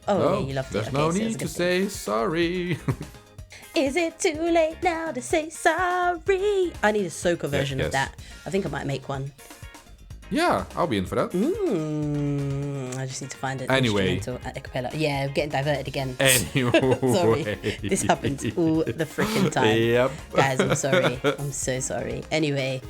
Oh, No, yeah, you loved it. there's Okay, no so it's a need good to thing. say sorry. Is it too late now to say sorry? I need a Soca version yes. of that. I think I might make one. Yeah, I'll be in for that. I just need to find it. Anyway. Instrumental a cappella. Yeah, I'm getting diverted again. Anyway. Sorry. This happens all the freaking time. Yep. Guys, I'm sorry. I'm so sorry. Anyway,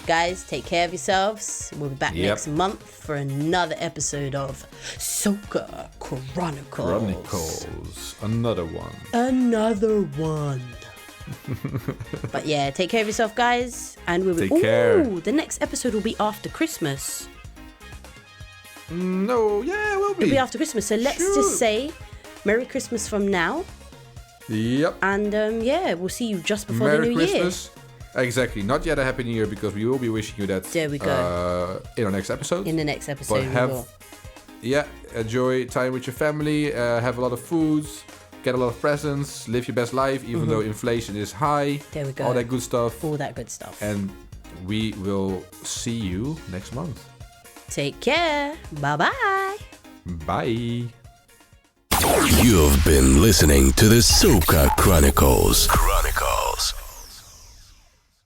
guys, take care of yourselves. We'll be back Yep. next month for another episode of Soca Chronicles. Chronicles. Another one. Another one. But yeah, take care of yourself, guys. And we'll be. Take care. The next episode will be after Christmas. No, yeah, it will be. It'll be after Christmas. So let's Sure. just say Merry Christmas from now. Yep. And yeah, we'll see you just before Merry the new Christmas. Exactly. Not yet a Happy New Year because we will be wishing you that There we go. in our next episode. year. In the next episode, But we will. enjoy time with your family, have a lot of foods, get a lot of presents, live your best life, even though inflation is high. There we go. All that good stuff. All that good stuff. And we will see you next month. Take care. Bye-bye. Bye. You've been listening to the Soca Chronicles.